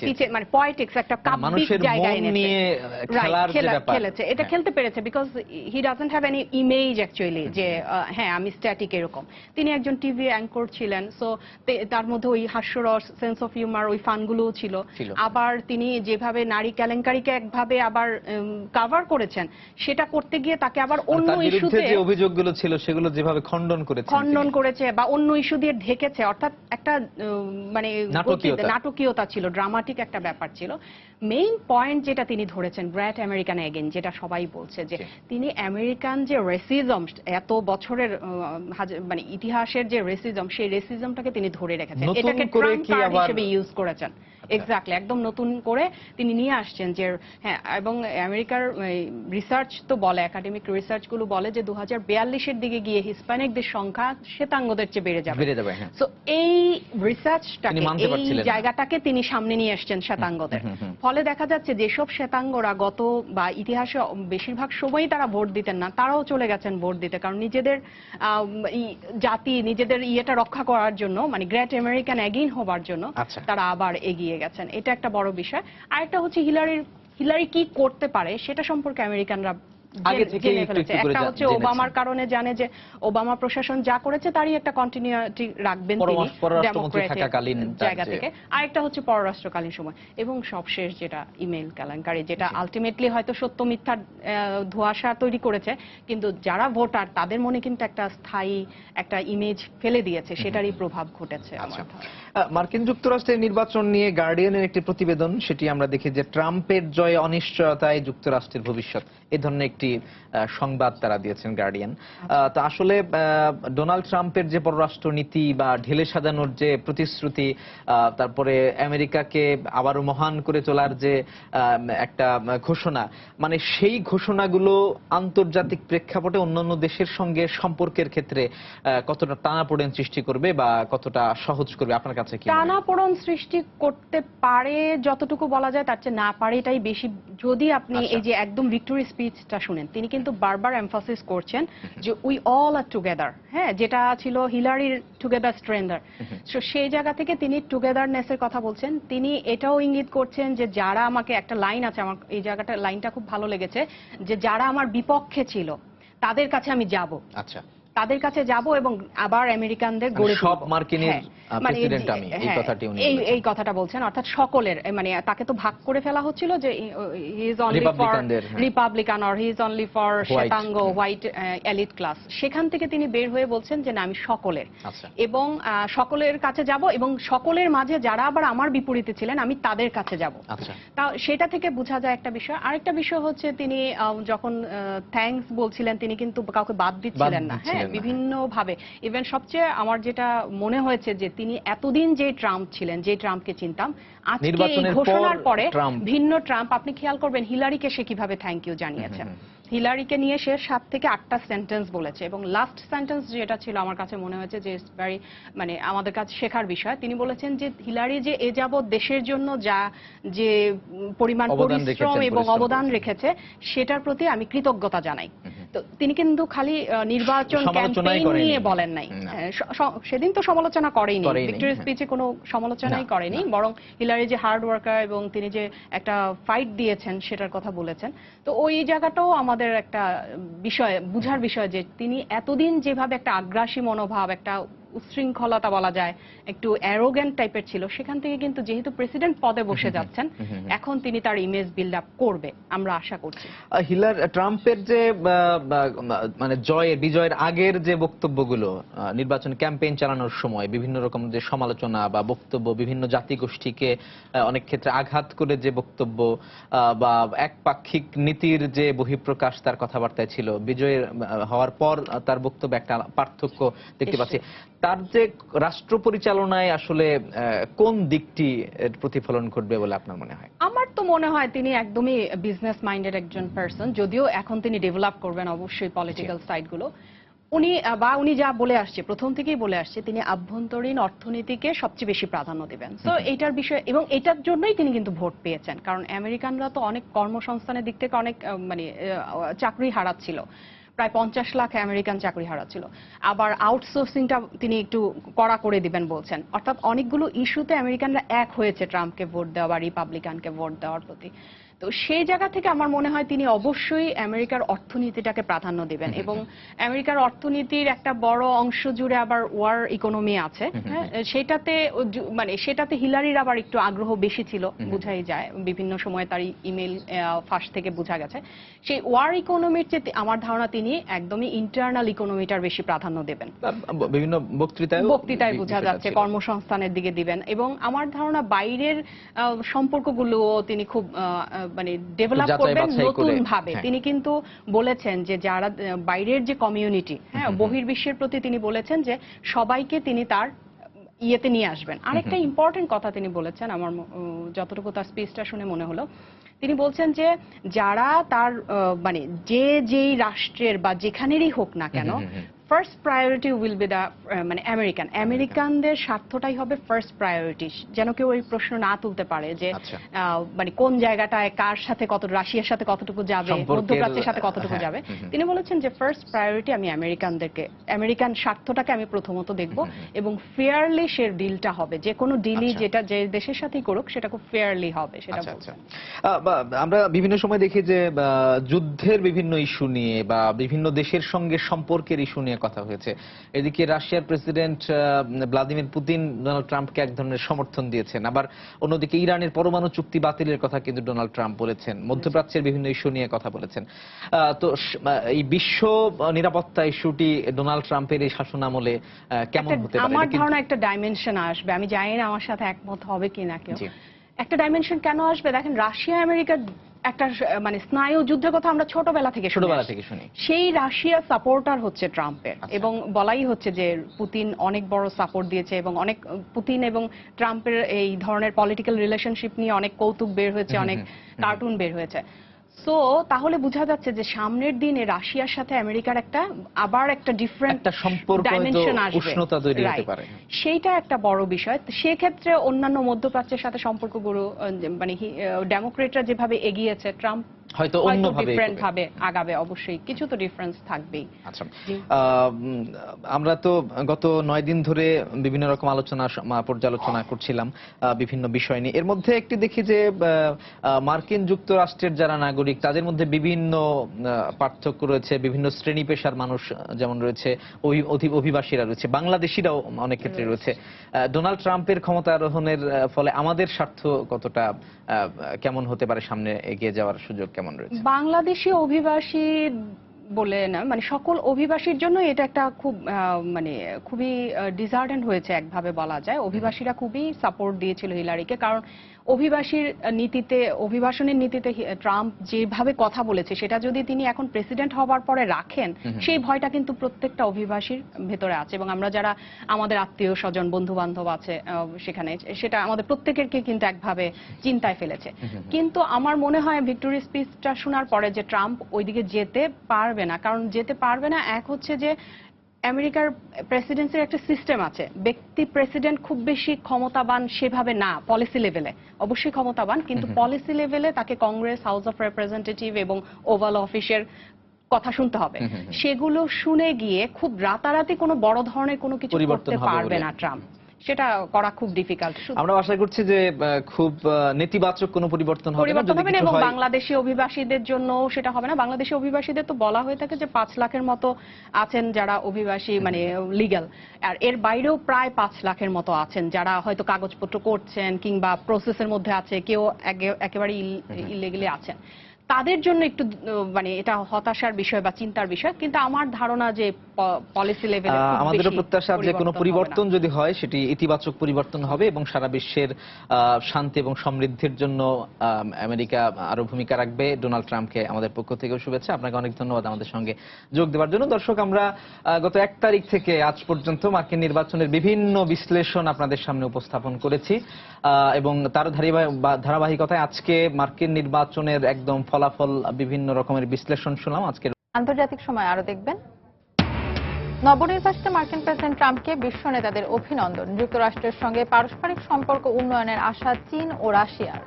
পিছিয়ে, মানে পলিটিক্স একটা কাব্যিক জায়গায় এনেছে, খেলেছে, এটা খেলতে পেরেছে, because he doesn't have any image actually যে হ্যাঁ আমি স্ট্যাটিক এরকম। তিনি একজন টিভি অ্যাঙ্কর ছিলেন, সো তার মধ্যে ওই হাস্যরস, সেন্স অফ হিউমার, ওই ফানগুলোও ছিল। আবার তিনি যেভাবে নারী কেলেঙ্কারিকে একভাবে আবার কভার করেছেন, সেটা করতে গিয়ে তাকে আবার অন্য ইস্যুতে যে অভিযোগগুলো ছিল সেগুলো যেভাবে খণ্ডন করেছে বা অন্য ইস্যু দিয়ে ঢেকেছে, অর্থাৎ একটা মানে নাটকীয়তা ছিল, ড্রামাটিক একটা ব্যাপার ছিল। মেইন পয়েন্ট যেটা তিনি ধরেছেন, গ্রেট আমেরিকান এগেইন, যেটা সবাই বলছে যে তিনি আমেরিকান যে রেসিজম, এত বছরের মানে ইতিহাসের যে রেসিজম, সেই রেসিজমটাকে তিনি ধরে রেখেছেন, এটাকে ট্রাম্প কার্ড হিসেবে ইউজ করেছেন। এক্স্যাক্টলি, একদম নতুন করে তিনি নিয়ে আসছেন যে হ্যাঁ। এবং আমেরিকার রিসার্চ তো বলে, একাডেমিক রিসার্চ গুলো বলে যে 2042-এর দিকে গিয়ে হিস্প্যানিকদের সংখ্যা শ্বেতাঙ্গদের চেয়ে বেড়ে যাবে। সো এই রিসার্চটাকে, এই জায়গাটাকে তিনি সামনে নিয়ে আসছেন শ্বেতাঙ্গদের। ফলে দেখা যাচ্ছে যেসব শ্বেতাঙ্গরা গত বা ইতিহাসে বেশিরভাগ সময়ই তারা ভোট দিতেন না, তারাও চলে গেছেন ভোট দিতে, কারণ নিজেদের জাতি, নিজেদের ইয়েটা রক্ষা করার জন্য, মানে গ্রেট আমেরিকান এগেইন হবার জন্য তারা আবার এগিয়ে গেছেন। এটা একটা বড় বিষয়। আরেকটা হচ্ছে হিলারি কি করতে পারে সেটা সম্পর্কে আমেরিকানরা জেনে ফেলেছে। একটা হচ্ছে ওবামার কারণে জানে যে ওবামা প্রশাসন যা করেছে তারই একটা কন্টিনিউটি রাখবেন তিনি ডেমোক্রেটিক জায়গা থেকে। আরেকটা হচ্ছে পররাষ্ট্রকালীন সময়, এবং সবশেষ যেটা ইমেইল কেলেঙ্কারি, যেটা আলটিমেটলি হয়তো সত্য মিথ্যার ধোঁয়াশা তৈরি করেছে, কিন্তু যারা ভোটার তাদের মনে কিন্তু একটা স্থায়ী একটা ইমেজ ফেলে দিয়েছে, সেটারই প্রভাব ঘটেছে। মার্কিন যুক্তরাষ্ট্রের নির্বাচন নিয়ে গার্ডিয়ানের একটি প্রতিবেদন, সেটি আমরা দেখি যে ট্রাম্পের জয় অনিশ্চয়তায় যুক্তরাষ্ট্রের ভবিষ্যৎ, এই ধরনের একটি সংবাদ তারা দিয়েছেন গার্ডিয়ান। তো আসলে ডোনাল্ড ট্রাম্পের যে পররাষ্ট্র নীতি বা ঢেলে সাজানোর যে প্রতিশ্রুতি, তারপরে আমেরিকাকে আবারও মহান করে তোলার যে একটা ঘোষণা, মানে সেই ঘোষণাগুলো আন্তর্জাতিক প্রেক্ষাপটে অন্যান্য দেশের সঙ্গে সম্পর্কের ক্ষেত্রে কতটা টানাপোড়েন সৃষ্টি করবে বা কতটা সহজ করবে আপনার কাছে কি? টানাপোড়েন সৃষ্টি করতে পারে যতটুকু বলা যায়, তার চেয়ে না পারে এটাই বেশি। যদি আপনি এই যে একদম ভিক্টোরি স্পিচটা শুনেন, তিনি কিন্তু বারবার এমফাসিস করছেন যে উই অল আর টুগেদার, হ্যাঁ, যেটা ছিল হিলারির টুগেদার স্ট্রেন্দার। সো সেই জায়গা থেকে তিনি টুগেদারনেসের কথা বলছেন। তিনি এটাও ইঙ্গিত করছেন যে যারা আমাকে, একটা লাইন আছে আমার এই জায়গাটা, লাইনটা খুব ভালো লেগেছে, যে যারা আমার বিপক্ষে ছিল তাদের কাছে আমি যাব, তাদের কাছে যাব এবং আবার আমেরিকানদের গড়ে সব মার্কিনের প্রেসিডেন্ট আমি, এই কথাটি উনি এই কথাটা বলছেন, অর্থাৎ সকলের, মানে তাকে তো ভাগ করে ফেলা হচ্ছিল যে he is only for Republican or he is only for শ্বেতাঙ্গ হোয়াইট এলিট ক্লাস। সেখান থেকে তিনি বের হয়ে বলছেন যে না, আমি সকলের, এবং সকলের কাছে যাব, এবং সকলের মাঝে যারা আবার আমার বিপরীতে ছিলেন আমি তাদের কাছে যাব। তা সেটা থেকে বোঝা যায় একটা বিষয়। আরেকটা বিষয় হচ্ছে তিনি যখন থ্যাঙ্কস বলছিলেন, তিনি কিন্তু কাউকে বাদ দিচ্ছিলেন না, হ্যাঁ, বিভিন্ন ভাবে। ইভেন সবচেয়ে আমার যেটা মনে হয়েছে যে তিনি এতদিন যে ট্রাম্প ছিলেন, যে ট্রাম্পকে চিনতাম, আজকে এই ঘোষণার পরে ভিন্ন ট্রাম্প। আপনি খেয়াল করবেন হিলারিকে সে কিভাবে থ্যাংক ইউ জানিয়েছেন। হিলারিকে নিয়ে সে 7 থেকে 8টা সেন্টেন্স বলেছে এবং লাস্ট সেন্টেন্স যেটা ছিল আমার কাছে মনে হয়েছে যে ভেরি মানে আমাদের কাছে শেখার বিষয়। তিনি বলেছেন যে হিলারি যে এ যাবৎ দেশের জন্য যে পরিমাণ পরিশ্রম এবং অবদান রেখেছে সেটার প্রতি আমি কৃতজ্ঞতা জানাই। তো তিনি কিন্তু খালি নির্বাচন ক্যাম্পেইন নিয়ে বলেন নাই, সেদিন তো সমালোচনা করেইনি, ভিক্টরি স্পিচে কোনো সমালোচনাই করেনি, বরং হিলারি যে হার্ড ওয়ার্কার এবং তিনি যে একটা ফাইট দিয়েছেন সেটার কথা বলেছেন। তো ওই জায়গাটাও আমাদের একটা বিষয় বুঝার বিষয় যে তিনি এতদিন যেভাবে একটা আগ্রাসী মনোভাব, একটা উচ্ছৃঙ্খলতা বলা যায়, একটু অ্যারোগ্যান্ট টাইপের ছিল, সেখান থেকে কিন্তু যেহেতু প্রেসিডেন্ট পদে বসে যাচ্ছেন এখন তিনি তার ইমেজ বিল্ড আপ করবে আমরা আশা করছি। ট্রাম্পের যে মানে বিজয়ের আগের যে বক্তব্যগুলো নির্বাচন ক্যাম্পেইন চালানোর সময় বিভিন্ন রকম যে সমালোচনা বা বক্তব্য, বিভিন্ন জাতিগোষ্ঠীকে অনেক ক্ষেত্রে আঘাত করে যে বক্তব্য বা একপাক্ষিক নীতির যে বহিঃপ্রকাশ তার কথাবার্তায় ছিল, বিজয়ের হওয়ার পর তার বক্তব্যে একটা পার্থক্য দেখতে পাচ্ছি। তার যে রাষ্ট্র পরিচালনায় আসলে কোন দিকটি প্রতিফলন ঘটবে বলে আপনার মনে হয়? আমার তো মনে হয় তিনি একদমই বিজনেস মাইন্ডেড একজন পারসন, যদিও এখন তিনি ডেভেলপ করবেন অবশ্যই পলিটিক্যাল সাইডগুলো। উনি যা বলে আসছে, প্রথম থেকেই বলে আসছে তিনি আভ্যন্তরীণ অর্থনীতিকে সবচেয়ে বেশি প্রাধান্য দিবেন। তো এইটার বিষয়ে এবং এটার জন্যই তিনি কিন্তু ভোট পেয়েছেন, কারণ আমেরিকানরা তো অনেক কর্মসংস্থানের দিক থেকে অনেক মানে চাকরি হারাচ্ছিল, প্রায় 50 লাখ আমেরিকান চাকরি হারাচ্ছিল। আবার আউটসোর্সিংটা তিনি একটু কড়া করে দিবেন বলছেন, অর্থাৎ অনেকগুলো ইস্যুতে আমেরিকানরা এক হয়েছে ট্রাম্পকে ভোট দেওয়া বা রিপাবলিকানকে ভোট দেওয়ার প্রতি। তো সেই জায়গা থেকে আমার মনে হয় তিনি অবশ্যই আমেরিকার অর্থনীতিটাকে প্রাধান্য দিবেন এবং আমেরিকার অর্থনীতির একটা বড় অংশ জুড়ে আবার ওয়ার ইকোনমি আছে, সেটাতে হিলারির আবার একটু আগ্রহ বেশি ছিল, বোঝাই যায় বিভিন্ন সময় তার ইমেল ফাঁস থেকে বোঝা গেছে। সেই ওয়ার ইকোনমির চেয়ে আমার ধারণা তিনি একদমই ইন্টারনাল ইকোনমিটার বেশি প্রাধান্য দেবেন, বিভিন্ন বক্তৃতায় বোঝা যাচ্ছে কর্মসংস্থানের দিকে দিবেন এবং আমার ধারণা বাইরের সম্পর্কগুলো তিনি খুব মানে ডেভেলপ করবেন নতুন ভাবে। তিনি কিন্তু বলেছেন যে যারা বাইরের যে কমিউনিটি, বহির্বিশ্বের প্রতি তিনি বলেছেন যে সবাইকে তিনি তার ইয়েতে নিয়ে আসবেন। আরেকটা ইম্পর্টেন্ট কথা তিনি বলেছেন, আমার যতটুকু তার স্পিচটা শুনে মনে হলো, তিনি বলছেন যে যারা তার মানে যেই রাষ্ট্রের বা যেখানেরই হোক না কেন, first priority will be the মানে আমেরিকানদের স্বার্থটাই হবে ফার্স্ট প্রায়োরিটি। যেন কেউ এই প্রশ্ন না তুলতে পারে যে মানে কোন জায়গাটায় কার সাথে রাশিয়ার সাথে কতটুকু যাবে, মধ্যপ্রাচ্যের সাথে কতটুকু যাবে। তিনি বলেছেন যে ফার্স্ট প্রায়োরিটি আমি আমেরিকান স্বার্থটাকে আমি প্রথমত দেখব এবং ফেয়ারলি সে ডিলটা হবে, যে কোনো ডিলই যেটা যে দেশের সাথেই করুক সেটা খুব ফেয়ারলি হবে সেটা বলছেন। আমরা বিভিন্ন সময় দেখি যে যুদ্ধের বিভিন্ন ইস্যু নিয়ে বা বিভিন্ন দেশের সঙ্গে সম্পর্কের ইস্যু নিয়ে কথা হয়েছে। এদিকে রাশিয়ার প্রেসিডেন্ট ভ্লাদিমির পুতিন ডোনাল্ড ট্রাম্পকে এক ধরনের সমর্থন দিয়েছেন, আবার অন্যদিকে ইরানের পরমাণু চুক্তি বাতিলের কথা কিন্তু ডোনাল্ড ট্রাম্প বলেছেন, মধ্যপ্রাচ্যের বিভিন্ন ইস্যু নিয়ে কথা বলেছেন। তো এই বিশ্ব নিরাপত্তা ইস্যুটি ডোনাল্ড ট্রাম্পের এই শাসনামলে কেমন হতে পারে? আমার ধারণা একটা ডাইমেনশন আসবে, আমি জানি না আমার সাথে একমত হবে কিনা কেউ। একটা ডাইমেনশন কেন আসবে, দেখেন রাশিয়া আমেরিকার একটা মানে স্নায়ু যুদ্ধের কথা আমরা ছোটবেলা থেকে শুনি। সেই রাশিয়া সাপোর্টার হচ্ছে ট্রাম্পের এবং বলাই হচ্ছে যে পুতিন অনেক বড় সাপোর্ট দিয়েছে এবং অনেক পুতিন এবং ট্রাম্পের এই ধরনের পলিটিক্যাল রিলেশনশিপ নিয়ে অনেক কৌতুক বের হয়েছে, অনেক কার্টুন বের হয়েছে। সো তাহলে বোঝা যাচ্ছে যে সামনের দিনে রাশিয়ার সাথে আমেরিকার আবার একটা ডিফারেন্ট ডাইমেনশন আসবে, সেইটা একটা বড় বিষয়। সেক্ষেত্রে অন্যান্য মধ্যপ্রাচ্যের সাথে সম্পর্কগুলো মানে ডেমোক্রেটরা যেভাবে এগিয়েছে, ট্রাম্প হয়তো অন্যভাবে আগাবে, অবশ্যই কিছু তো ডিফারেন্স থাকবেই। আচ্ছা, আমরা তো গত 9 দিন ধরে বিভিন্ন রকম পর্যালোচনা করছিলাম বিভিন্ন বিষয় নিয়ে। এর মধ্যে একটি দেখি যে মার্কিন যুক্তরাষ্ট্রের যারা নাগরিক তাদের মধ্যে বিভিন্ন পার্থক্য রয়েছে, বিভিন্ন শ্রেণী পেশার মানুষ যেমন রয়েছে, অভিবাসীরা রয়েছে, বাংলাদেশিরাও অনেক ক্ষেত্রে রয়েছে। ডোনাল্ড ট্রাম্পের ক্ষমতা আরোহণের ফলে আমাদের স্বার্থ কতটা কেমন হতে পারে, সামনে এগিয়ে যাওয়ার সুযোগ কেমন রয়েছে? বাংলাদেশি অভিবাসী বলে না, মানে সকল অভিবাসীর জন্য এটা একটা খুব মানে খুবই ডিসার্টেন্ট হয়েছে একভাবে বলা যায়। অভিবাসীরা খুবই সাপোর্ট দিয়েছিল হিলারিকে, কারণ অভিবাসনের নীতিতে ট্রাম্প যেভাবে কথা বলেছে সেটা যদি তিনি এখন প্রেসিডেন্ট হবার পরে রাখেন, সেই ভয়টা কিন্তু প্রত্যেকটা অভিবাসীর ভেতরে আছে। এবং আমরা যারা আমাদের আত্মীয় স্বজন বন্ধু বান্ধব আছে সেখানে, সেটা আমাদের প্রত্যেকেরকে কিন্তু একভাবে চিন্তায় ফেলেছে। কিন্তু আমার মনে হয় ভিক্টোরি স্পিচটা শোনার পরে যে ট্রাম্প ওইদিকে যেতে পারবে না, কারণ যেতে পারবে না এক হচ্ছে যে আমেরিকার প্রেসিডেন্সির একটা সিস্টেম আছে, ব্যক্তি প্রেসিডেন্ট খুব বেশি ক্ষমতাবান সেভাবে না, পলিসি লেভেলে অবশ্যই ক্ষমতাবান, কিন্তু পলিসি লেভেলে তাকে কংগ্রেস, হাউস অফ রিপ্রেজেন্টেটিভ এবং ওভাল অফিসের কথা শুনতে হবে। সেগুলো শুনে গিয়ে খুব রাতারাতি কোনো বড় ধরনের কোনো কিছু করতে পারবে না ট্রাম্প, সেটা করা খুব ডিফিকাল্ট। আমরা আশা করছি যে খুব নেতিবাচক কোনো পরিবর্তন হবে না, এবং বাংলাদেশি অভিবাসীদের জন্য সেটা হবে না। বাংলাদেশি অভিবাসীদের তো বলা হয়ে থাকে যে 5 লাখের মতো আছেন যারা অভিবাসী, মানে লিগ্যাল, আর এর বাইরেও প্রায় 5 লাখের মতো আছেন যারা হয়তো কাগজপত্র করছেন কিংবা প্রসেসের মধ্যে আছে, কেউ একেবারে ইলিগালি আছেন। তাদের জন্য একটু মানে এটা হতাশার বিষয় বা চিন্তার বিষয়, কিন্তু আমার ধারণা যে পলিসি লেভেলে আমাদেরও প্রত্যাশা যে কোনো পরিবর্তন যদি হয় সেটি ইতিবাচক পরিবর্তন হবে এবং সারা বিশ্বের শান্তি এবং সমৃদ্ধির জন্য আমেরিকা আরো ভূমিকা রাখবে। ডোনাল্ড ট্রাম্পকে আমাদের পক্ষ থেকেও শুভেচ্ছা। আপনাকে অনেক ধন্যবাদ আমাদের সঙ্গে যোগ দেওয়ার জন্য। দর্শক, আমরা গত 1 তারিখ থেকে আজ পর্যন্ত মার্কিন নির্বাচনের বিভিন্ন বিশ্লেষণ আপনাদের সামনে উপস্থাপন করেছি এবং তার ধারাবাহিকতায় আজকে মার্কিন নির্বাচনের একদম ফলাফল বিভিন্ন রকমের বিশ্লেষণ শুনলাম। আজকের আন্তর্জাতিক সময় আরো দেখবেন। নবনির্বাচিত মার্কিন প্রেসিডেন্ট ট্রাম্পকে বিশ্ব নেতাদের অভিনন্দন। যুক্তরাষ্ট্রের সঙ্গে পারস্পরিক সম্পর্ক উন্নয়নের আশা চীন ও রাশিয়ার।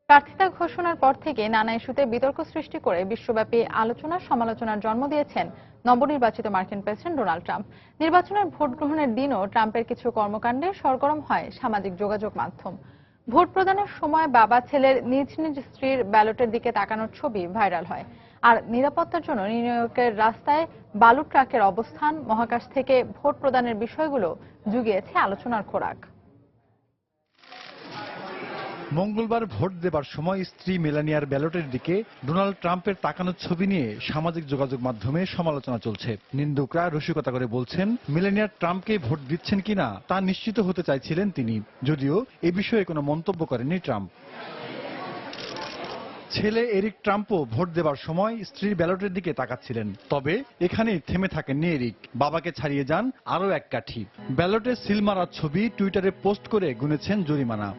প্রার্থিতা ঘোষণার পর থেকে নানা ইস্যুতে বিতর্ক সৃষ্টি করে বিশ্বব্যাপী আলোচনা সমালোচনার জন্ম দিয়েছেন নবনির্বাচিত মার্কিন প্রেসিডেন্ট ডোনাল্ড ট্রাম্প। নির্বাচনের ভোট গ্রহণের দিনও ট্রাম্পের কিছু কর্মকাণ্ডে সরগরম হয় সামাজিক যোগাযোগ মাধ্যম। ভোট প্রদানের সময় বাবা ছেলের নিজ নিজ স্ত্রীর ব্যালটের দিকে তাকানোর ছবি ভাইরাল হয়। আর নিরাপত্তার জন্য নিউ ইয়র্কের রাস্তায় বালু ট্রাকের অবস্থান, মহাকাশ থেকে ভোট প্রদানের বিষয়গুলো জুগিয়েছে আলোচনার খোরাক। মঙ্গলবার ভোট দেবার সময় স্ত্রী মেলানিয়ার ব্যালটের দিকে ডোনাল্ড ট্রাম্পের তাকানোর ছবি নিয়ে সামাজিক যোগাযোগ মাধ্যমে সমালোচনা চলছে। নিন্দুকরা রসিকতা করে বলছেন, মেলানিয়ার ট্রাম্পকে ভোট দিচ্ছেন কিনা তা নিশ্চিত হতে চাইছিলেন তিনি, যদিও এ বিষয়ে কোনো মন্তব্য করেননি ট্রাম্প। ছেলে এরিক ট্রাম্পও ভোট দেবার সময় স্ত্রীর ব্যালটের দিকে তাকাচ্ছিলেন, তবে এখানেই থেমে থাকেননি এরিক। বাবাকে ছাড়িয়ে যান আরও এক কাঠি। ব্যালটে সিল মারার ছবি টুইটারে পোস্ট করে গুনেছেন জরিমানা।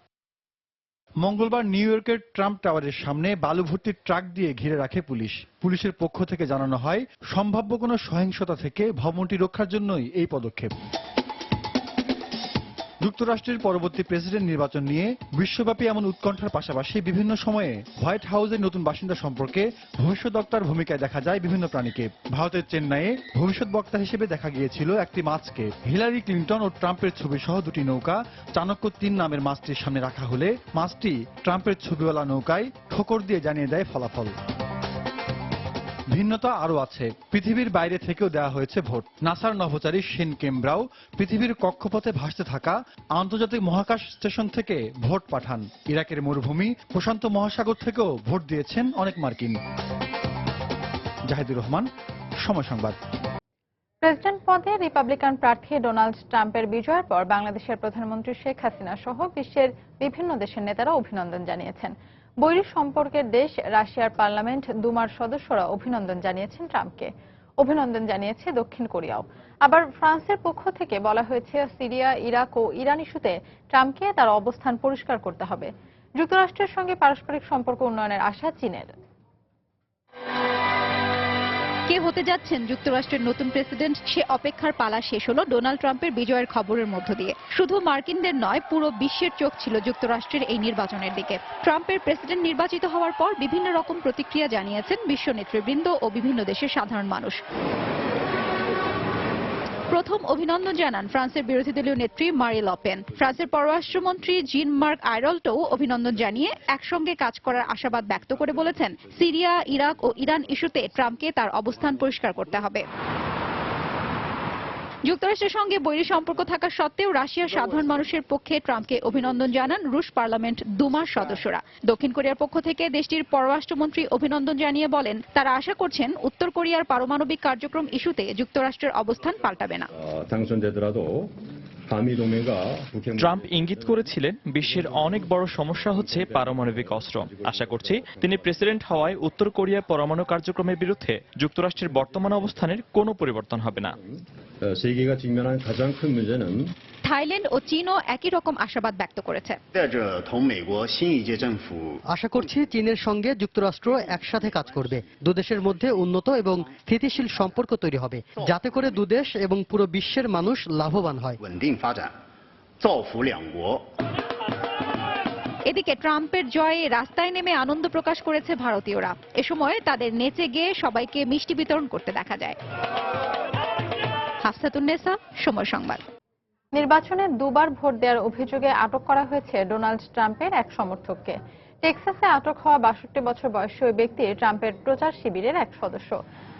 মঙ্গলবার নিউ ইয়র্কের ট্রাম্প টাওয়ারের সামনে বালু ভর্তি ট্রাক দিয়ে ঘিরে রাখে পুলিশ। পুলিশের পক্ষ থেকে জানানো হয়, সম্ভাব্য কোনো সহিংসতা থেকে ভবনটি রক্ষার জন্যই এই পদক্ষেপ। যুক্তরাষ্ট্রের পরবর্তী প্রেসিডেন্ট নির্বাচন নিয়ে বিশ্বব্যাপী এমন উৎকণ্ঠার পাশাপাশি বিভিন্ন সময়ে হোয়াইট হাউসের নতুন বাসিন্দা সম্পর্কে ভবিষ্যদ্বক্তার ভূমিকায় দেখা যায় বিভিন্ন প্রাণীকে। ভারতের চেন্নাইয়ে ভবিষ্যৎ বক্তা হিসেবে দেখা গিয়েছিল একটি মাছকে। হিলারি ক্লিন্টন ও ট্রাম্পের ছবি সহ দুটি নৌকা চাণক্য 3 নামের মাছটির সামনে রাখা হলে মাছটি ট্রাম্পের ছবিওয়ালা নৌকায় ঠোকর দিয়ে জানিয়ে দেয় ফলাফল। ভিন্নতা আরও আছে, পৃথিবীর বাইরে থেকেও দেওয়া হয়েছে ভোট। নাসার নভোচারী শেন কেমব্রাও পৃথিবীর কক্ষপথে ভাসতে থাকা আন্তর্জাতিক মহাকাশ স্টেশন থেকে ভোট পাঠান। ইরাকের মরুভূমি, প্রশান্ত মহাসাগর থেকেও ভোট দিয়েছেন অনেক মার্কিন। জাহিদুর রহমান, সময় সংবাদ। প্রেসিডেন্ট পদে রিপাবলিকান প্রার্থী ডোনাল্ড ট্রাম্পের বিজয়ের পর বাংলাদেশের প্রধানমন্ত্রী শেখ হাসিনা সহ বিশ্বের বিভিন্ন দেশের নেতারা অভিনন্দন জানিয়েছেন। বৈরী সম্পর্কের দেশ রাশিয়ার পার্লামেন্ট দুমার সদস্যরা অভিনন্দন জানিয়েছেন ট্রাম্পকে। অভিনন্দন জানিয়েছে দক্ষিণ কোরিয়াও। আবার ফ্রান্সের পক্ষ থেকে বলা হয়েছে, সিরিয়া, ইরাক ও ইরান ইস্যুতে ট্রাম্পকে তার অবস্থান পরিষ্কার করতে হবে। যুক্তরাষ্ট্রের সঙ্গে পারস্পরিক সম্পর্ক উন্নয়নের আশা চীনের। কে হতে যাচ্ছেন যুক্তরাষ্ট্রের নতুন প্রেসিডেন্ট, সে অপেক্ষার পালা শেষ হলো ডোনাল্ড ট্রাম্পের বিজয়ের খবরের মধ্য দিয়ে। শুধু মার্কিনদের নয়, পুরো বিশ্বের চোখ ছিল যুক্তরাষ্ট্রের এই নির্বাচনের দিকে। ট্রাম্পের প্রেসিডেন্ট নির্বাচিত হওয়ার পর বিভিন্ন রকম প্রতিক্রিয়া জানিয়েছেন বিশ্ব নেতৃবৃন্দ ও বিভিন্ন দেশের সাধারণ মানুষ। প্রথম অভিনন্দন জানান ফ্রান্সের বিরোধী দলীয় নেত্রী মারি লে পেন। ফ্রান্সের পররাষ্ট্রমন্ত্রী জিন মার্ক আয়রল্টও অভিনন্দন জানিয়ে একসঙ্গে কাজ করার আশাবাদ ব্যক্ত করে বলেছেন, সিরিয়া, ইরাক ও ইরান ইস্যুতে ট্রাম্পকে তার অবস্থান পরিষ্কার করতে হবে। যুক্তরাষ্ট্রের সঙ্গে বৈরী সম্পর্ক থাকা সত্ত্বেও রাশিয়ার সাধারণ মানুষের পক্ষে ট্রাম্পকে অভিনন্দন জানান রুশ পার্লামেন্ট দুমার সদস্যরা। দক্ষিণ কোরিয়ার পক্ষ থেকে দেশটির পররাষ্ট্রমন্ত্রী অভিনন্দন জানিয়ে বলেন, তারা আশা করছেন উত্তর কোরিয়ার পারমাণবিক কার্যক্রম ইস্যুতে যুক্তরাষ্ট্রের অবস্থান পাল্টাবে না। ট্রাম্প ইঙ্গিত করেছিলেন বিশ্বের অনেক বড় সমস্যা হচ্ছে পারমাণবিক অস্ত্র। আশা করছি তিনি প্রেসিডেন্ট হওয়ায় উত্তর কোরিয়ার পরমাণু কার্যক্রমের বিরুদ্ধে যুক্তরাষ্ট্রের বর্তমান অবস্থানের কোনো পরিবর্তন হবে না। থাইল্যান্ড ও চীনও একই রকম আশাবাদ ব্যক্ত করেছে। আশা করছি চীনের সঙ্গে যুক্তরাষ্ট্র একসাথে কাজ করবে। দুদেশের মধ্যে উন্নত এবং স্থিতিশীল সম্পর্ক তৈরি হবে, যাতে করে দুদেশ এবং পুরো বিশ্বের মানুষ লাভবান হয়। এদিকে ট্রাম্পের জয়ে রাস্তায় নেমে আনন্দ প্রকাশ করেছে ভারতীয়রা। এ সময় তাদের নেচে গেয়ে সবাইকে মিষ্টি বিতরণ করতে দেখা যায়। হাফসাতুন্নেসা, সময় সংবাদ। নির্বাচনে দুবার ভোট দেওয়ার অভিযোগে আটক করা হয়েছে ডোনাল্ড ট্রাম্পের এক সমর্থককে। টেক্সাসে আটক হওয়া 62 বছর বয়সী ওই ব্যক্তি ট্রাম্পের প্রচার শিবিরের এক সদস্য।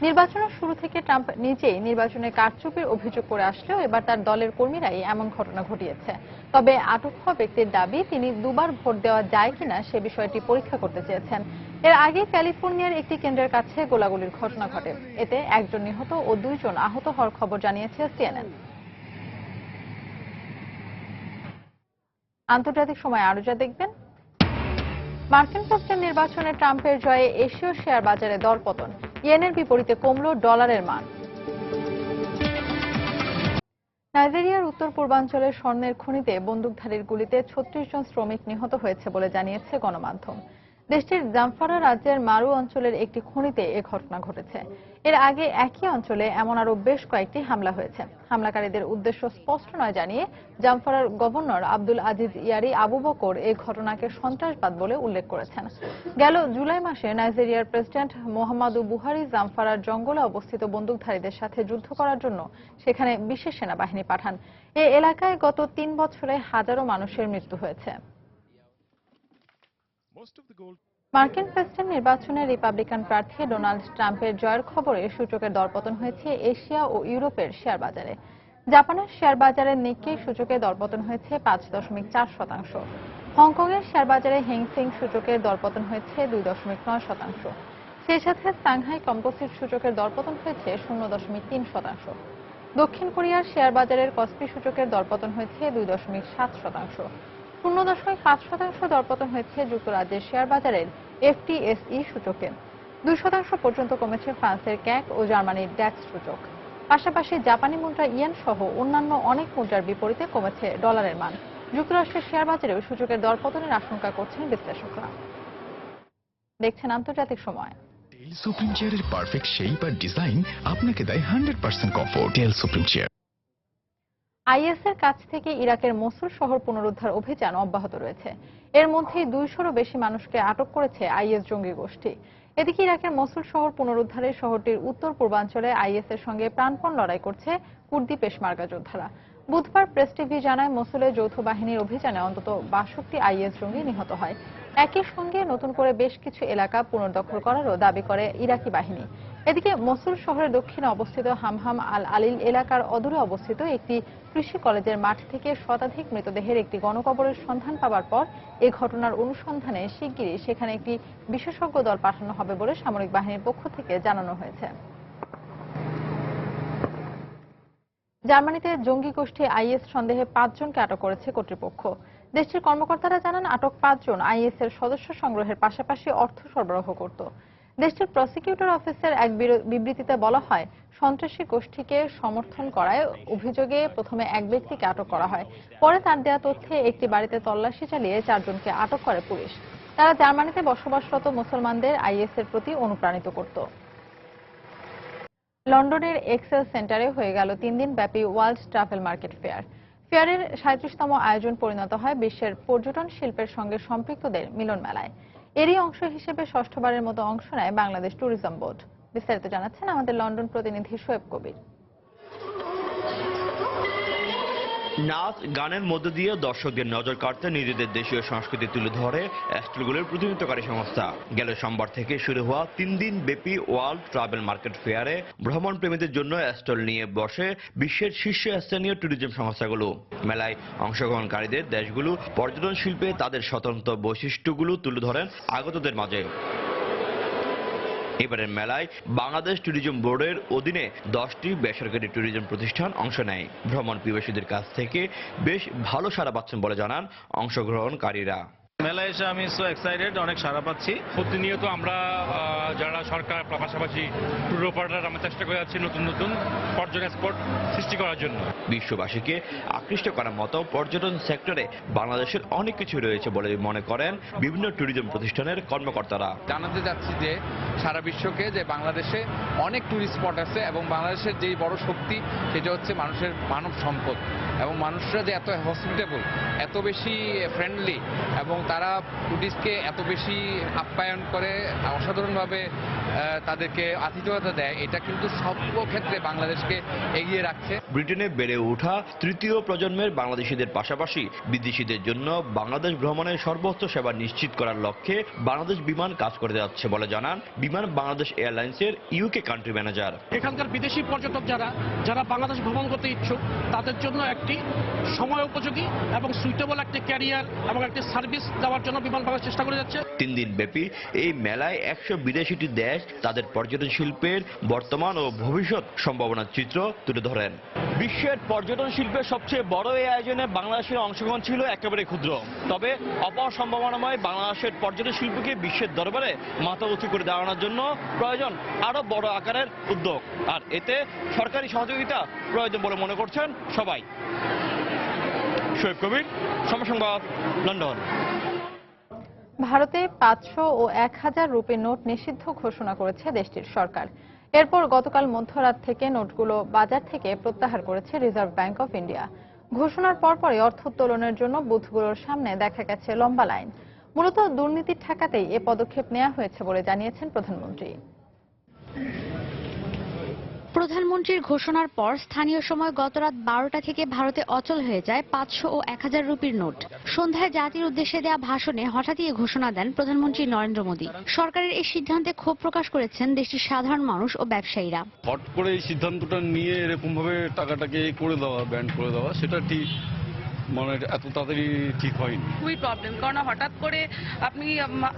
নির্বাচনের শুরু থেকে ট্রাম্প নিজেই নির্বাচনে কারচুপির অভিযোগ করে আসলেও এবার তার দলের কর্মীরাই এমন ঘটনা ঘটিয়েছে। তবে আটক হওয়া ব্যক্তির দাবি, তিনি দুবার ভোট দেওয়া যায় কিনা সে বিষয়টি পরীক্ষা করতে চেয়েছেন। এর আগে ক্যালিফোর্নিয়ার একটি কেন্দ্রের কাছে গোলাগুলির ঘটনা ঘটে। এতে একজন নিহত ও 2 জন আহত হওয়ার খবর জানিয়েছে CNN। আন্তর্জাতিক সময় আরো যা দেখবেন, মার্কিন প্রেসিডেন্ট নির্বাচনে ট্রাম্পের জয়ে এশীয় শেয়ার বাজারে দরপতন, ইয়েনের বিপরীতে কমল ডলারের মান। নাইজেরিয়ার উত্তর পূর্বাঞ্চলের স্বর্ণের খনিতে বন্দুকধারীর গুলিতে 36 জন শ্রমিক নিহত হয়েছে বলে জানিয়েছে গণমাধ্যম। দেশটির জামফারা রাজ্যের মারু অঞ্চলের একটি খনিতে এ ঘটনা ঘটেছে। এর আগে একই অঞ্চলে এমন আরো বেশ কয়েকটি হামলা হয়েছে। হামলাকারীদের উদ্দেশ্য স্পষ্ট নয় জানিয়ে জামফারার গভর্নর আব্দুল আজিজ ইয়ারি আবু বকর এই ঘটনাকে সন্ত্রাসবাদ বলে উল্লেখ করেছেন। গেল জুলাই মাসে নাইজেরিয়ার প্রেসিডেন্ট মোহাম্মদু বুহারি জামফারার জঙ্গলে অবস্থিত বন্দুকধারীদের সাথে যুদ্ধ করার জন্য সেখানে বিশেষ সেনাবাহিনী পাঠান। এই এলাকায় গত 3 বছরে হাজারো মানুষের মৃত্যু হয়েছে। মার্কিন প্রেসিডেন্ট নির্বাচনে রিপাবলিকান প্রার্থী ডোনাল্ড ট্রাম্পের জয়ের খবরে সূচকের দরপতন হয়েছে এশিয়া ও ইউরোপের শেয়ার বাজারে। জাপানের শেয়ার বাজারে নিক্কেই সূচকে দরপতন হয়েছে 5.4%। হংকংয়ের শেয়ার বাজারে হেংসেং সূচকের দরপতন হয়েছে 2.9%। সেই সাথে সাংহাই কম্পোজিট সূচকের দরপতন হয়েছে 0.3%। দক্ষিণ কোরিয়ার শেয়ার বাজারের কসপি সূচকের দরপতন হয়েছে 2.7%। 0.5% দরপতন হয়েছে যুক্তরাজ্যের শেয়ার বাজারের FTSE সূচকে। 2% পর্যন্ত কমেছে ফ্রান্সের ক্যাক ও জার্মানির ড্যাক্স সূচক। পাশাপাশি জাপানি মুদ্রা ইয়েন সহ অন্যান্য অনেক মুদ্রার বিপরীতে কমেছে ডলারের মান। যুক্তরাষ্ট্রের শেয়ার বাজারেও সূচকের দরপতনের আশঙ্কা করছেন বিশ্লেষকরা। দেখছেন আন্তর্জাতিক সময়। টেল সুপ্রিম চেয়ারের পারফেক্ট শেপ আর ডিজাইন আপনাকে দেয় 100% কমফোর্ট। টেল সুপ্রিম চেয়ার। আইএসের কাছ থেকে ইরাকের মসুল শহর পুনরুদ্ধার অভিযান অব্যাহত রয়েছে। এর মধ্যে 200-রও বেশি মানুষকে আটক করেছে আইএস জঙ্গি গোষ্ঠী। এদিকে ইরাকের মসুল শহর পুনরুদ্ধারে শহরটির উত্তর পূর্বাঞ্চলে আইএসের সঙ্গে প্রাণপণ লড়াই করছে কুর্দি পেশমার্গা যোদ্ধারা। বুধবার প্রেস টিভি জানায়, মসুলের যৌথ বাহিনীর অভিযানে অন্তত 62 আইএস জঙ্গি নিহত হয়। একই সঙ্গে নতুন করে বেশ কিছু এলাকা পুনর্দখল করারও দাবি করে ইরাকি বাহিনী। এদিকে মসুল শহরের দক্ষিণে অবস্থিত হামহাম আল আলিল এলাকার অদূরে অবস্থিত একটি কৃষি কলেজের মাঠ থেকে শতাধিক মৃতদেহের একটি গণকবরের সন্ধান পাওয়ার পর এই ঘটনার অনুসন্ধানে শিগগিরই সেখানে একটি বিশেষজ্ঞ দল পাঠানো হবে বলে সামরিক বাহিনীর পক্ষ থেকে জানানো হয়েছে। জার্মানিতে জঙ্গি গোষ্ঠী আইএস সন্দেহে 5 জনকে আটক করেছে কর্তৃপক্ষ। দেশটির কর্মকর্তারা জানান, আটক 5 জন আইএস এর সদস্য সংগ্রহের পাশাপাশি অর্থ সরবরাহ করত। দেশটির প্রসিকিউটর অফিসের এক বিবৃতিতে বলা হয়, সন্ত্রাসী গোষ্ঠীকে সমর্থন করায় অভিযোগে প্রথমে এক ব্যক্তিকে আটক করা হয়। পরে তার দেওয়া তথ্যে একটি বাড়িতে তল্লাশি চালিয়ে 4 জনকে আটক করে পুলিশ। তারা জার্মানিতে বসবাসরত মুসলমানদের আইএস এর প্রতি অনুপ্রাণিত করত। লন্ডনের এক্সেল সেন্টারে হয়ে গেল 3 দিন ব্যাপী ওয়ার্ল্ড ট্রাভেল মার্কেট ফেয়ার। ফেয়ারের 37তম আয়োজন পরিণত হয় বিশ্বের পর্যটন শিল্পের সঙ্গে সম্পৃক্তদের মিলন মেলায়। এরই অংশ হিসেবে 6ঠবারের মতো অংশ নেয় বাংলাদেশ ট্যুরিজম বোর্ড। বিস্তারিত জানাচ্ছেন আমাদের লন্ডন প্রতিনিধি শোয়েব কবির। নাচ গানের মধ্য দিয়ে দর্শকদের নজর কাড়তে নিজেদের দেশীয় সংস্কৃতি তুলে ধরে স্টলগুলোর প্রতিনিধিত্বকারী সংস্থা। গেল সোমবার থেকে শুরু হওয়া 3 দিন ব্যাপী ওয়ার্ল্ড ট্রাভেল মার্কেট ফেয়ারে ভ্রমণ প্রেমীদের জন্য স্টল নিয়ে বসে বিশ্বের শীর্ষস্থানীয় ট্যুরিজম সংস্থাগুলো। মেলায় অংশগ্রহণকারীদের দেশগুলো পর্যটন শিল্পে তাদের স্বতন্ত্র বৈশিষ্ট্যগুলো তুলে ধরেন আগতদের মাঝে। এবারের মেলায় বাংলাদেশ ট্যুরিজম বোর্ডের অধীনে 10টি বেসরকারি ট্যুরিজম প্রতিষ্ঠান অংশ নেয়। ভ্রমণ পিপাসুদের কাছ থেকে বেশ ভালো সাড়া পাচ্ছেন বলে জানান অংশগ্রহণকারীরা। মেলায় এসে আমি সো এক্সাইটেড, অনেক সাড়া পাচ্ছি। প্রতিনিয়ত আমরা যারা সরকার পাশাপাশি ট্যুর অপারেটর আমরা চেষ্টা করে যাচ্ছি নতুন নতুন পর্যটন স্পট সৃষ্টি করার জন্য। বিশ্ববাসীকে আকৃষ্ট করার মতো পর্যটন সেক্টরে বাংলাদেশের অনেক কিছু রয়েছে বলে মনে করেন বিভিন্ন ট্যুরিজম প্রতিষ্ঠানের কর্মকর্তারা। জানাতে যাচ্ছি যে সারা বিশ্বকে যে বাংলাদেশে অনেক ট্যুরিস্ট স্পট আছে এবং বাংলাদেশের যেই বড় শক্তি সেটা হচ্ছে মানুষের মানব সম্পদ এবং মানুষরা যে এত হসপিটেবল, এত বেশি ফ্রেন্ডলি এবং তারা টুরিস্টকে এত বেশি আপ্যায়ন করে, অসাধারণভাবে তাদেরকে আতিথেয়তা দেয়, এটা কিন্তু সব ক্ষেত্রে বাংলাদেশকে এগিয়ে রাখছে। ব্রিটেনে বেড়ে ওঠা তৃতীয় প্রজন্মের বাংলাদেশিদের পাশাপাশি বিদেশিদের জন্য বাংলাদেশ ভ্রমণের সর্বোচ্চ সেবা নিশ্চিত করার লক্ষ্যে বাংলাদেশ বিমান কাজ করে যাচ্ছে বলে জানান বিমান বাংলাদেশ এয়ারলাইন্সের ইউকে কান্ট্রি ম্যানেজার। এখানকার বিদেশি পর্যটক যারা বাংলাদেশ ভ্রমণ করতে ইচ্ছুক তাদের জন্য একটি সময় উপযোগী এবং সুইটেবল একটি ক্যারিয়ার এবং একটি সার্ভিস দেওয়ার জন্য বিমান বাংলাদেশ চেষ্টা করে যাচ্ছে। 3 দিন ব্যাপী এই মেলায় 182টি দেশ তাদের পর্যটন শিল্পের বর্তমান ও ভবিষ্যৎ সম্ভাবনার চিত্র তুলে ধরেন। বিশ্বের পর্যটন শিল্পের সবচেয়ে বড় এই আয়োজনে বাংলাদেশের অংশগ্রহণ ছিল একেবারে ক্ষুদ্র, তবে অপার সম্ভাবনাময় বাংলাদেশের পর্যটন শিল্পকে বিশ্বের দরবারে মাথা উঁচু করে দাঁড়ানোর জন্য প্রয়োজন আরো বড় আকারের উদ্যোগ, আর এতে সরকারি সহযোগিতা প্রয়োজন বলে মনে করছেন সবাই। শোয়েব কবির, সময় সংবাদ, লন্ডন। ভারতে 500 ও 1000 রুপির নোট নিষিদ্ধ ঘোষণা করেছে দেশটির সরকার। এরপর গতকাল মধ্যরাত থেকে নোটগুলো বাজার থেকে প্রত্যাহার করেছে রিজার্ভ ব্যাংক অফ ইন্ডিয়া। ঘোষণার পরপরই অর্থ উত্তোলনের জন্য বুথগুলোর সামনে দেখা গেছে লম্বা লাইন। মূলত দুর্নীতি ঠেকাতেই এ পদক্ষেপ নেওয়া হয়েছে বলে জানিয়েছেন প্রধানমন্ত্রী। প্রধানমন্ত্রীর ঘোষণার পর স্থানীয় সময় গতরাত 12টা থেকে ভারতে অচল হয়ে যায় 500 ও 1000 রুপির নোট। সন্ধ্যায় জাতির উদ্দেশ্যে দেয়া ভাষণে হঠাৎই ঘোষণা দেন প্রধানমন্ত্রী নরেন্দ্র মোদী। সরকারের এই সিদ্ধান্তে ক্ষোভ প্রকাশ করেছেন দেশটির সাধারণ মানুষ ও ব্যবসায়ীরা। হট করে এই সিদ্ধান্তটা নিয়ে এরকম ভাবে টাকাটাকে করে দেওয়া, ব্যান্ড করে দেওয়া, সেটা ঠিক মানে এত তাড়াতাড়ি ঠিক হয়নি। খুবই প্রবলেম, কারণ হঠাৎ করে আপনি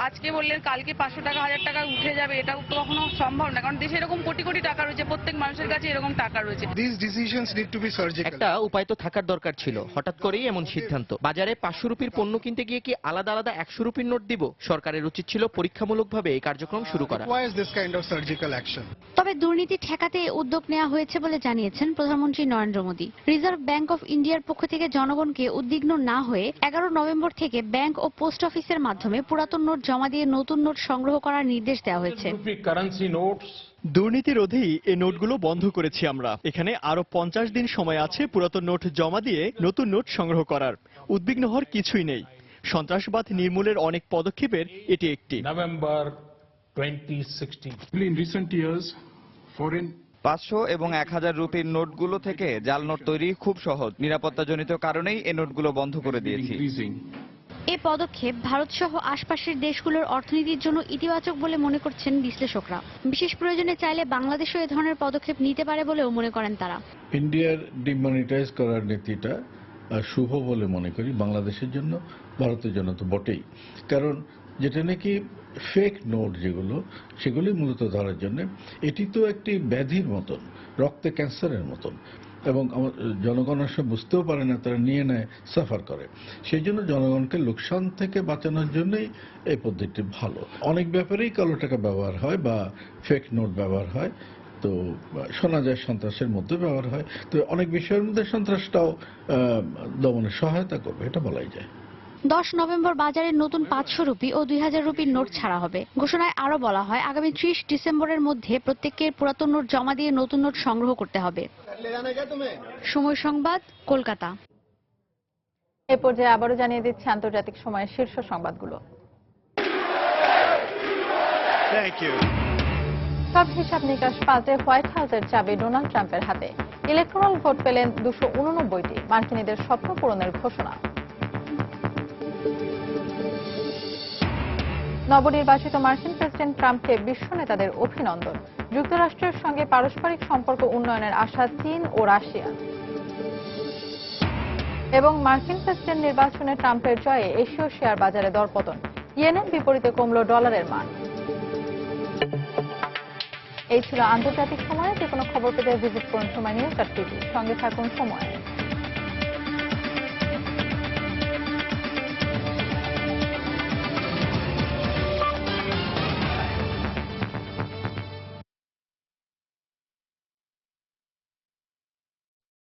আজকে বললেন কালকে 500 টাকা 1000 টাকা উঠে যাবে, এটাও তো কখনো সম্ভব না, কারণ দেশে এরকম কোটি কোটি টাকা রয়েছে, প্রত্যেক মানুষের কাছে এরকম টাকা রয়েছে। একটা উপায় তো থাকার দরকার ছিল, হঠাৎ করেই এমন সিদ্ধান্ত। বাজারে 500 রুপির পণ্য কিনতে গিয়ে কি আলাদা আলাদা 100 রুপির নোট দিব? সরকারের উচিত ছিল পরীক্ষামূলকভাবে এই কার্যক্রম শুরু করা। তবে দুর্নীতি ঠেকাতে উদ্যোগ নেওয়া হয়েছে বলে জানিয়েছেন প্রধানমন্ত্রী Narendra Modi. Reserve bank of ইন্ডিয়ার পক্ষ থেকে জনগণ উদ্বিগ্ন না হয়ে 11 নভেম্বর থেকে ব্যাংক ও পোস্ট অফিসের মাধ্যমে পুরাতন নোট জমা দিয়ে নতুন নোট সংগ্রহ করার নির্দেশ দেওয়া হয়েছে। দুর্নীতি রোধেই এই নোটগুলো বন্ধ করেছি আমরা। এখানে আরো 50 দিন সময় আছে পুরাতন নোট জমা দিয়ে নতুন নোট সংগ্রহ করার। উদ্বিগ্ন হওয়ার কিছুই নেই। সন্ত্রাসবাদ নির্মূলের অনেক পদক্ষেপের এটি একটি। নভেম্বর 2016 500 এবং 1000 রুপির নোটগুলো থেকে জাল নোট তৈরি খুব সহজ। নিরাপত্তাজনিত কারণেই এই নোটগুলো বন্ধ করে দিয়েছি। এই পদক্ষেপ ভারত সহ আশপাশের দেশগুলোর অর্থনীতির জন্য ইতিবাচক বলে মনে করছেন বিশ্লেষকরা। বিশেষ প্রয়োজনে চাইলে বাংলাদেশও এ ধরনের পদক্ষেপ নিতে পারে বলেও মনে করেন তারা। ইন্ডিয়ার ডিমনিটাইজ করার নীতিটা শুভ বলে মনে করি বাংলাদেশের জন্য, ভারতের জন্য তো বটেই। কারণ যেটা নাকি ফেক নোট যেগুলো, সেগুলি মূলত ধরার জন্য এটি তো একটি ব্যাধির মতন, রক্তে ক্যান্সারের মতন, এবং জনগণ আসলে বুঝতেও পারে না, তারা নিয়ে নেয়, সাফার করে। সেই জন্য জনগণকে লোকসান থেকে বাঁচানোর জন্যই এই পদ্ধতি ভালো। অনেক ব্যাপারেই কালো টাকা ব্যবহার হয় বা ফেক নোট ব্যবহার হয়, তো শোনা যায় সন্ত্রাসের মধ্যে ব্যবহার হয়, তো অনেক বিষয়ের মধ্যে সন্ত্রাসটাও দমনে সহায়তা করবে, এটা বলাই যায়। 10 নভেম্বর বাজারে নতুন 500 রুপি ও 2000 রুপির নোট ছাড়া হবে। ঘোষণায় আরো বলা হয় আগামী 30 ডিসেম্বরের মধ্যে প্রত্যেকের পুরাতন নোট জমা দিয়ে নতুন নোট সংগ্রহ করতে হবে। সময় সংবাদ, কলকাতা। এই পর্যায়ে আবারও জানিয়ে দিচ্ছে আন্তর্জাতিক সময়ের শীর্ষ সংবাদগুলো। Thank you. সব হিসাব নিকাশ পাল্টে হোয়াইট হাউসের চাবি ডোনাল্ড ট্রাম্পের হাতে। ইলেকট্রাল ভোট পেলেন 289টি। মার্কিনীদের স্বপ্ন পূরণের ঘোষণা। নবনির্বাচিত মার্কিন প্রেসিডেন্ট ট্রাম্পকে বিশ্ব নেতাদের অভিনন্দন। যুক্তরাষ্ট্রের সঙ্গে পারস্পরিক সম্পর্ক উন্নয়নের আশা চীন ও রাশিয়া। এবং মার্কিন প্রেসিডেন্ট নির্বাচনে ট্রাম্পের জয়ে এশীয় শেয়ার বাজারে দরপতন। ইয়েনের বিপরীতে কমল ডলারের মান। এই ছিল আন্তর্জাতিক সময়ে। যে কোনো খবর পেতে ভিজিট করুন সময়নিউজ.tv। সঙ্গে থাকুন সময়।